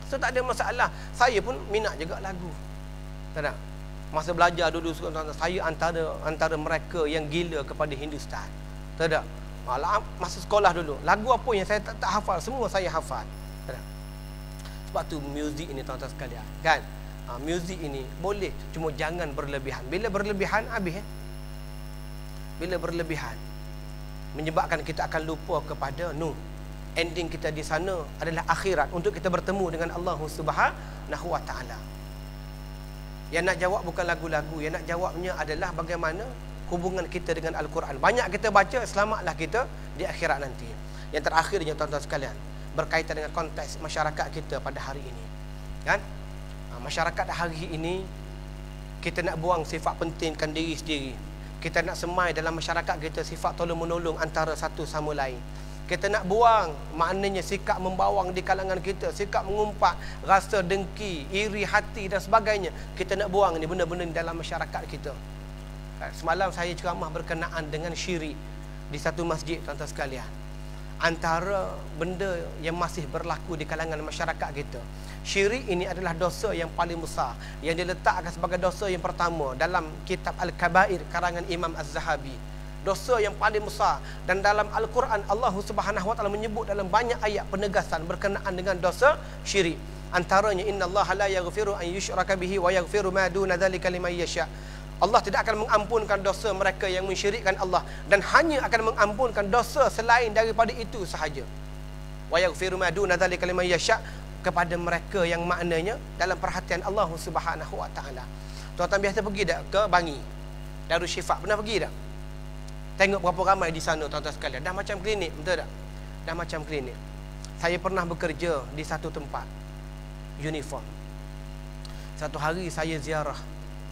So tak ada masalah. Saya pun minat juga lagu. Betul tak? Masa belajar dulu, saya antara mereka yang gila kepada Hindustan. Betul tak? Masa sekolah dulu, lagu apa yang saya tak hafal, semua saya hafal. Betul tak? Sebab tu muzik ini tuan-tuan sekalian, kan? Muzik ini boleh, cuma jangan berlebihan. Bila berlebihan habis. Bila berlebihan menyebabkan kita akan lupa kepada ending kita di sana adalah akhirat, untuk kita bertemu dengan Allah Subhanahu wa taala. Yang nak jawab bukan lagu-lagu, yang nak jawabnya adalah bagaimana hubungan kita dengan Al-Quran. Banyak kita baca, selamatlah kita di akhirat nanti. Yang terakhirnya tuan-tuan sekalian, berkaitan dengan konteks masyarakat kita pada hari ini, kan? Masyarakat hari ini, kita nak buang sifat pentingkan diri sendiri. Kita nak semai dalam masyarakat kita sifat tolong-menolong antara satu sama lain. Kita nak buang maknanya sikap membawang di kalangan kita, sikap mengumpat, rasa dengki, iri hati dan sebagainya. Kita nak buang ni benda-benda dalam masyarakat kita. Semalam saya ceramah berkenaan dengan syirik di satu masjid tuan-tuan sekalian. Antara benda yang masih berlaku di kalangan masyarakat kita, syirik ini adalah dosa yang paling besar, yang diletakkan sebagai dosa yang pertama dalam kitab Al-Kabair karangan Imam Az-Zahabi. Dosa yang paling besar, dan dalam Al-Quran Allah Subhanahu wa taala menyebut dalam banyak ayat penegasan berkenaan dengan dosa syirik. Antaranya, innallaha la yaghfiru an yushraka bihi wa yaghfiru ma duna dzalika liman yasha. Allah tidak akan mengampunkan dosa mereka yang mensyirikkan Allah, dan hanya akan mengampunkan dosa selain daripada itu sahaja. Wa yaghfiru ma duna dzalika liman yasha. kepada mereka yang maknanya dalam perhatian Allah Subhanahu Wa Taala. Tuan-tuan biasa pergi tak ke Bangi, Darul Syifa? Pernah pergi tak? Tengok berapa ramai di sana tuan-tuan sekalian. Dah macam klinik, betul tak? Dah macam klinik. Saya pernah bekerja di satu tempat uniform. Satu hari saya ziarah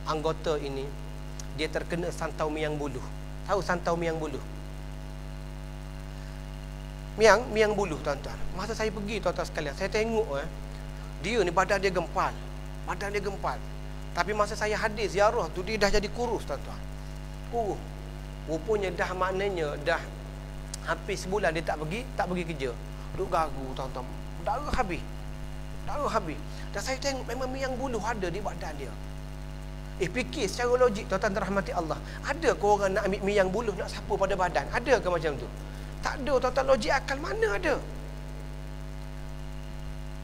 anggota ini, dia terkena santau miang buluh. Tahu santau miang buluh? Miang buluh tuan-tuan. Masa saya pergi tuan-tuan sekalian, saya tengok dia ni badan dia gempal. Badan dia gempal. Tapi masa saya hadir ziarah tu, dia dah jadi kurus tuan-tuan. Kurus. Rupanya dah maknanya dah hampir sebulan dia tak pergi kerja. Duk gagu tuan-tuan. Darah habis. Dan saya tengok memang miang buluh ada di badan dia. Fikir secara logik tuan-tuan dirahmati Allah. Ada ke orang nak ambil miang buluh nak sapu pada badan? Ada ke macam tu? Tak ada tuan-tuan, logik akal mana ada?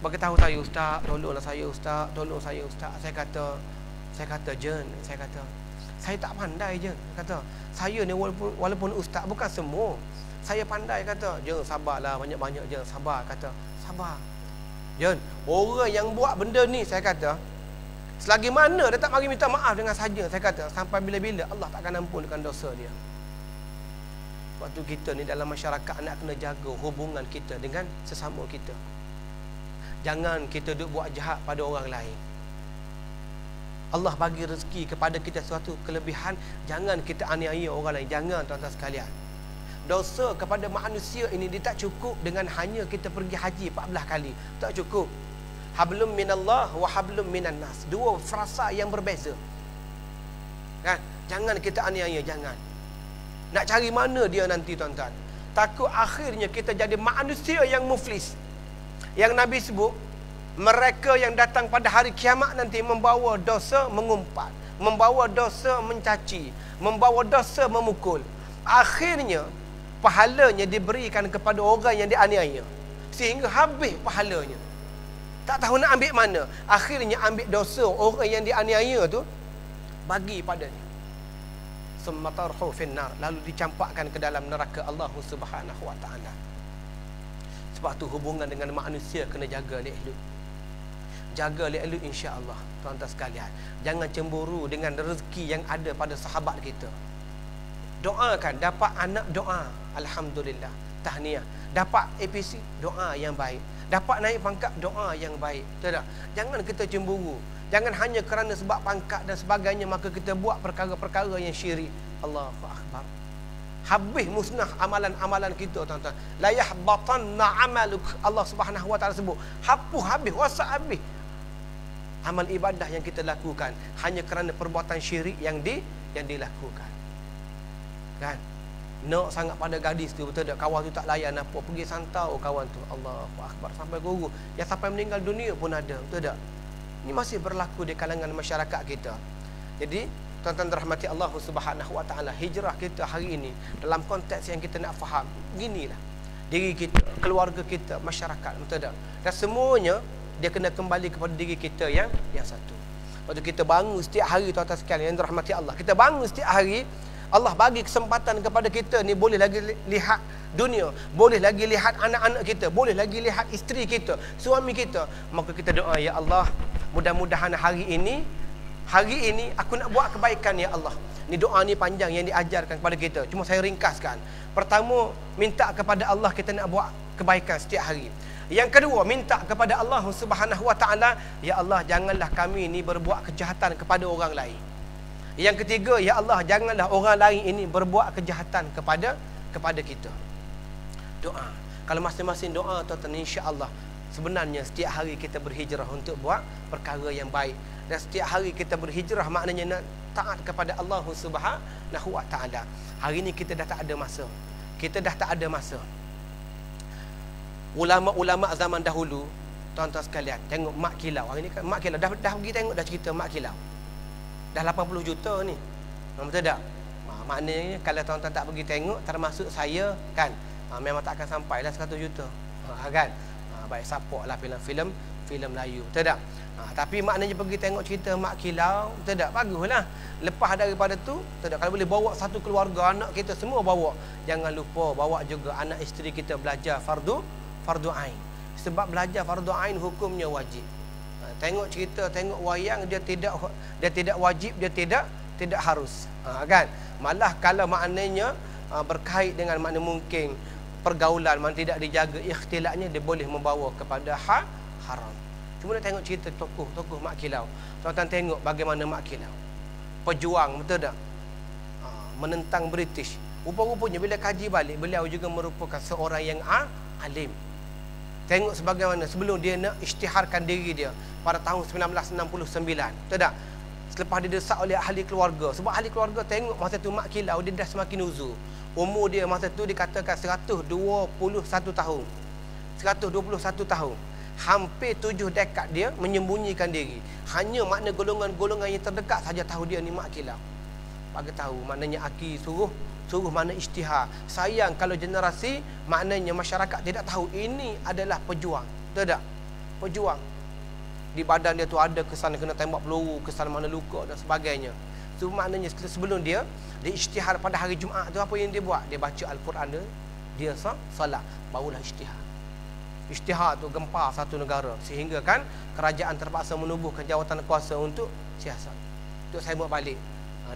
Bagi tahu saya, ustaz, tolonglah saya ustaz, tolong saya ustaz. Saya kata Jen, saya tak pandai je. Kata, saya ni walaupun ustaz bukan semua. Saya pandai kata, Jen sabarlah, banyak-banyak Jen, sabar kata. Sabar. Jen, orang yang buat benda ni saya kata, selagi mana dia tak mari minta maaf dengan saja, saya kata, sampai bila-bila Allah takkan ampunkan dosa dia. Waktu kita ni dalam masyarakat nak kena jaga hubungan kita dengan sesama kita. Jangan kita duk buat jahat pada orang lain. Allah bagi rezeki kepada kita suatu kelebihan, jangan kita aniaya orang lain. Jangan tuan-tuan sekalian. Dosa kepada manusia ini dia tak cukup dengan hanya kita pergi haji 14 kali. Tak cukup. Hablum minallah wa hablum minan nas. Dua frasa yang berbeza. Kan? Jangan kita aniaya, jangan. Nak cari mana dia nanti tuan-tuan? Takut akhirnya kita jadi manusia yang muflis. Yang Nabi sebut, mereka yang datang pada hari kiamat nanti membawa dosa mengumpat, membawa dosa mencaci, membawa dosa memukul. Akhirnya pahalanya diberikan kepada orang yang dianiaya, sehingga habis pahalanya. Tak tahu nak ambil mana. Akhirnya ambil dosa orang yang dianiaya tu, bagi padanya. Summatarhu finnar, lalu dicampakkan ke dalam neraka Allah Subhanahu Wa Taala. Sebab tu hubungan dengan manusia kena jaga elok-elok. Jaga elok-elok insya-Allah tuan-tuan sekalian. Jangan cemburu dengan rezeki yang ada pada sahabat kita. Doakan dapat anak, doa alhamdulillah, tahniah. Dapat APC, doa yang baik. Dapat naik pangkat, doa yang baik. Tak? Jangan kita cemburu. Jangan hanya kerana sebab pangkat dan sebagainya maka kita buat perkara-perkara yang syirik. Allahu akbar. Habis musnah amalan-amalan kita tuan-tuan. La yahbatanna amaluk. Allah Subhanahu Wa Taala sebut, hapus habis, wasak habis amal ibadah yang kita lakukan hanya kerana perbuatan syirik yang dilakukan. Kan? Nak sangat pada gadis tu, betul tak? Kawan tu tak layan apa, pergi santau kawan tu. Allahu akbar, sampai guru. Yang sampai meninggal dunia pun ada, betul tak? Ini masih berlaku di kalangan masyarakat kita. Jadi tuan-tuan dirahmati Allah Subhanahu Wa Taala, hijrah kita hari ini dalam konteks yang kita nak faham, ginilah diri kita, keluarga kita, masyarakat, betul tak? Dan semuanya dia kena kembali kepada diri kita yang satu. Waktu kita bangun setiap hari tuan-tuan sekalian yang dirahmati Allah, kita bangun setiap hari, Allah bagi kesempatan kepada kita ni boleh lagi lihat dunia, boleh lagi lihat anak-anak kita, boleh lagi lihat isteri kita, suami kita. Maka kita doa, ya Allah, mudah-mudahan hari ini aku nak buat kebaikan ya Allah. Ni doa ni panjang yang diajarkan kepada kita. Cuma saya ringkaskan. Pertama, minta kepada Allah kita nak buat kebaikan setiap hari. Yang kedua, minta kepada Allah Subhanahu Wa Taala, ya Allah, janganlah kami ni berbuat kejahatan kepada orang lain. Yang ketiga, ya Allah, janganlah orang lain ini berbuat kejahatan kepada kita. Doa. Kalau masing-masing doa tuan-tuan, insya-Allah sebenarnya setiap hari kita berhijrah untuk buat perkara yang baik. Dan setiap hari kita berhijrah maknanya nak taat kepada Allah Subhanahu Wa Taala. Hari ni kita dah tak ada masa. Kita dah tak ada masa. Ulama-ulama zaman dahulu, tuan-tuan sekalian, tengok Mak Kilau. Hari ni kan Mak Kilau dah pergi tengok dah cerita Mak Kilau. Dah 80 juta ni. Betul tak? Maknanya kalau tuan-tuan tak pergi tengok, termasuk saya kan, memang tak akan sampai lah 100 juta. Kan? Baik support lah filem Melayu. Betul tak? Tapi maknanya pergi tengok cerita Mak Kilau, betul tak? Baguslah. Lepas daripada tu, betul tak? Kalau boleh bawa satu keluarga, anak kita semua bawa. Jangan lupa bawa juga anak isteri kita belajar fardu ain. sebab belajar fardu ain hukumnya wajib. Tengok cerita, tengok wayang, dia tidak wajib, dia tidak harus. Kan? Malah kalau maknanya berkait dengan makna mungkin pergaulan mana tidak dijaga ikhtilatnya, dia boleh membawa kepada haram. Cuma nak tengok cerita tokoh Mak Kilau. Tuan-tuan tengok bagaimana Mak Kilau pejuang, betul tak? Menentang British. Rupa-rupanya bila kaji balik, beliau juga merupakan seorang yang alim. Tengok sebagaimana sebelum dia nak isytiharkan diri dia pada tahun 1969, betul tak? Selepas didesak oleh ahli keluarga. Sebab ahli keluarga tengok masa tu Mak Kilau dia dah semakin uzur. Umur dia masa tu dikatakan 121 tahun. 121 tahun. Hampir 7 dekad dia menyembunyikan diri. Hanya makna golongan-golongan yang terdekat saja tahu dia ni Mak Kilau. Bagi tahu maknanya aki suruh mana isytihar. Sayang kalau generasi maknanya masyarakat tidak tahu ini adalah pejuang. Betul tak? Pejuang. Di badan dia tu ada kesan kena tembak peluru, kesan mana luka dan sebagainya. So maknanya sebelum dia isytihar pada hari Jumaat tu, apa yang dia buat? Dia baca Al-Quran dia salat, barulah isytihar. Isytihar tu gempar satu negara sehingga kan kerajaan terpaksa menubuhkan jawatan kuasa untuk siasat. Untuk saya buat balik.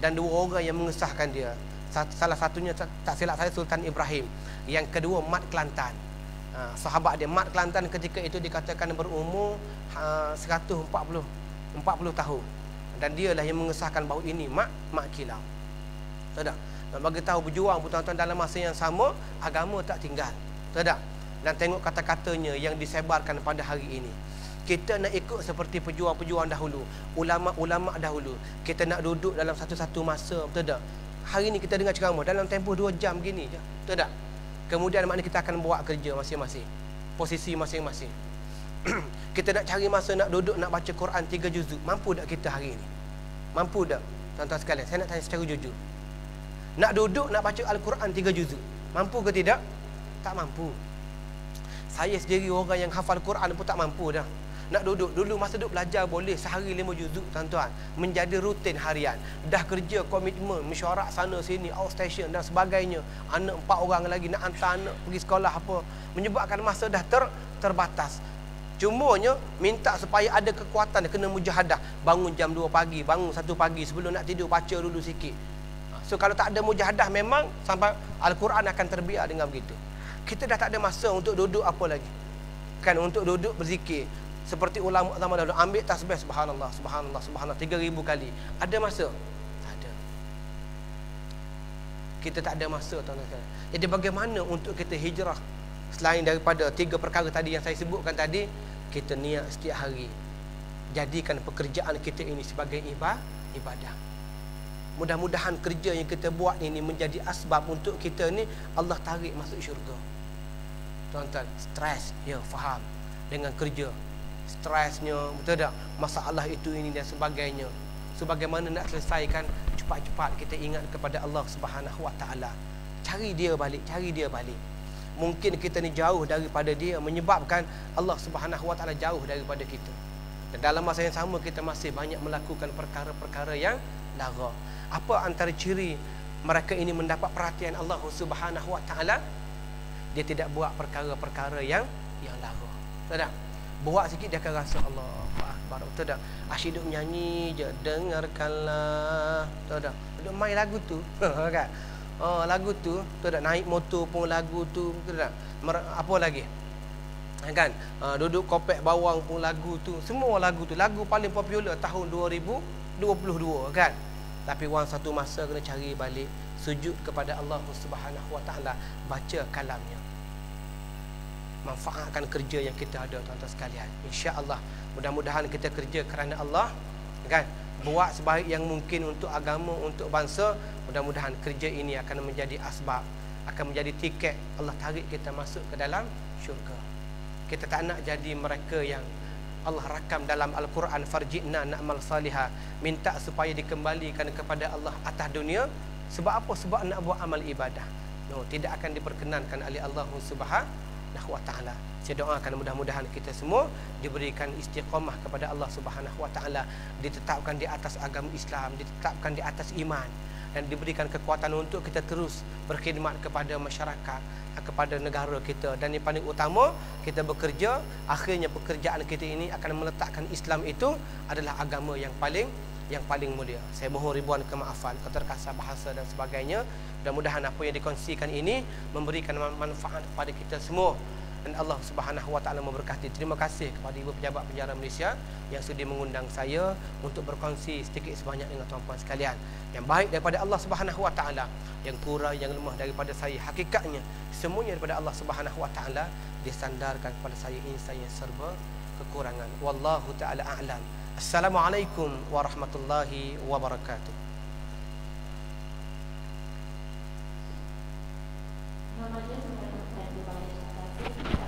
Dan dua orang yang mengesahkan dia. Salah satunya tak silap saya Sultan Ibrahim. Yang kedua Mat Kelantan. Sahabat dia Mat Kelantan ketika itu dikatakan berumur 140 tahun. Dan dialah yang mengesahkan bahawa ini Mak Kilau. Tahu tak? Dan bagi tahu berjuang tuan-tuan dalam masa yang sama, agama tak tinggal. Tahu tak? Dan tengok kata-katanya yang disebarkan pada hari ini. Kita nak ikut seperti pejuang-pejuang dahulu, ulama-ulama dahulu. Kita nak duduk dalam satu-satu masa, betul tak? Hari ni kita dengar ceramah dalam tempoh 2 jam gini je, betul tak? Kemudian maknanya kita akan buat kerja masing-masing, posisi masing-masing. Kita nak cari masa nak duduk nak baca Quran 3 juzuk. Mampu tak kita hari ni? Mampu tak? Tuan-tuan sekalian, saya nak tanya secara jujur. Nak duduk nak baca Al-Quran 3 juzuk. Mampu ke tidak? Tak mampu. Saya sendiri orang yang hafal Quran pun tak mampu dah. Nak duduk, dulu masa duduk belajar boleh sehari 5 juzuk tuan-tuan. Menjadi rutin harian. Dah kerja komitmen, mesyuarat sana sini, outstation dan sebagainya. Anak 4 orang lagi nak hantar anak pergi sekolah apa. Menyebabkan masa dah terbatas. Cumanya minta supaya ada kekuatan, kena mujahadah. Bangun jam 2 pagi, bangun 1 pagi sebelum nak tidur baca dulu sikit. So kalau tak ada mujahadah memang sampai Al-Quran akan terbiar dengan begitu. Kita dah tak ada masa untuk duduk apa lagi. Kan untuk duduk berzikir. Seperti ulama zaman dahulu ambil tasbih subhanallah, subhanallah, subhanallah 3000 kali. Ada masa? Tak ada. Kita tak ada masa tuan-tuan. Jadi bagaimana untuk kita hijrah? Selain daripada 3 perkara tadi yang saya sebutkan tadi, kita niat setiap hari jadikan pekerjaan kita ini sebagai ibadah. Mudah-mudahan kerja yang kita buat ini menjadi asbab untuk kita ni Allah tarik masuk syurga. Tuan-tuan, stres, ya faham dengan kerja. Stresnya, betul tak? Masalah itu ini dan sebagainya. Sebagaimana nak selesaikan cepat-cepat kita ingat kepada Allah Subhanahu Wa Taala. Cari dia balik, cari dia balik. Mungkin kita ni jauh daripada dia menyebabkan Allah Subhanahu Wa Taala jauh daripada kita. Dan dalam masa yang sama kita masih banyak melakukan perkara-perkara yang lara. Apa antara ciri mereka ini mendapat perhatian Allah Subhanahu Wa Taala? Dia tidak buat perkara-perkara yang lara. Betul tak? Buat sikit dia akan rasa Allah Akbar. Betul tak? Asyik duk menyanyi je, dengarkanlah. Betul tak? Duk main lagu tu. Kan? Lagu tu, betul tak? Naik motor pun lagu tu, betul tak? Apa lagi? Kan? Duduk kopek bawang pun lagu tu. Semua lagu tu. Lagu paling popular tahun 2022 kan? Tapi satu masa kena cari balik, sujud kepada Allah Subhanahu Wa Taala, baca kalamnya. Manfaatkan kerja yang kita ada tuan-tuan sekalian. Insya-Allah mudah-mudahan kita kerja kerana Allah, kan? Buat sebaik yang mungkin untuk agama, untuk bangsa. Mudah-mudahan kerja ini akan menjadi asbab, akan menjadi tiket Allah tarik kita masuk ke dalam syurga. Kita tak nak jadi mereka yang Allah rakam dalam Al-Quran, farji'na na'mal salihah, minta supaya dikembalikan kepada Allah atas dunia. Sebab apa? Sebab nak buat amal ibadah. No, tidak akan diperkenankan oleh Allah Subhanahu Wa Taala. Saya doakan mudah-mudahan kita semua diberikan istiqamah kepada Allah Subhanahu Wa Taala, ditetapkan di atas agama Islam, ditetapkan di atas iman, dan diberikan kekuatan untuk kita terus berkhidmat kepada masyarakat, kepada negara kita. Dan yang paling utama, kita bekerja, akhirnya pekerjaan kita ini akan meletakkan Islam itu adalah agama yang paling mulia. Saya mohon ribuan kemaafan, keterkasar bahasa dan sebagainya. Mudah-mudahan apa yang dikongsikan ini memberikan manfaat kepada kita semua, dan Allah Subhanahu wa taala memberkati. Terima kasih kepada Ibu Pejabat Penjara Malaysia yang sudi mengundang saya untuk berkongsi sedikit sebanyak dengan tuan-puan sekalian. Yang baik daripada Allah Subhanahu wa taala, yang kurang, yang lemah daripada saya, hakikatnya semuanya daripada Allah Subhanahu wa taala, disandarkan kepada saya insan yang serba kekurangan. Wallahu taala a'lam. Assalamualaikum warahmatullahi wabarakatuh. Namanya sudah terkait di balik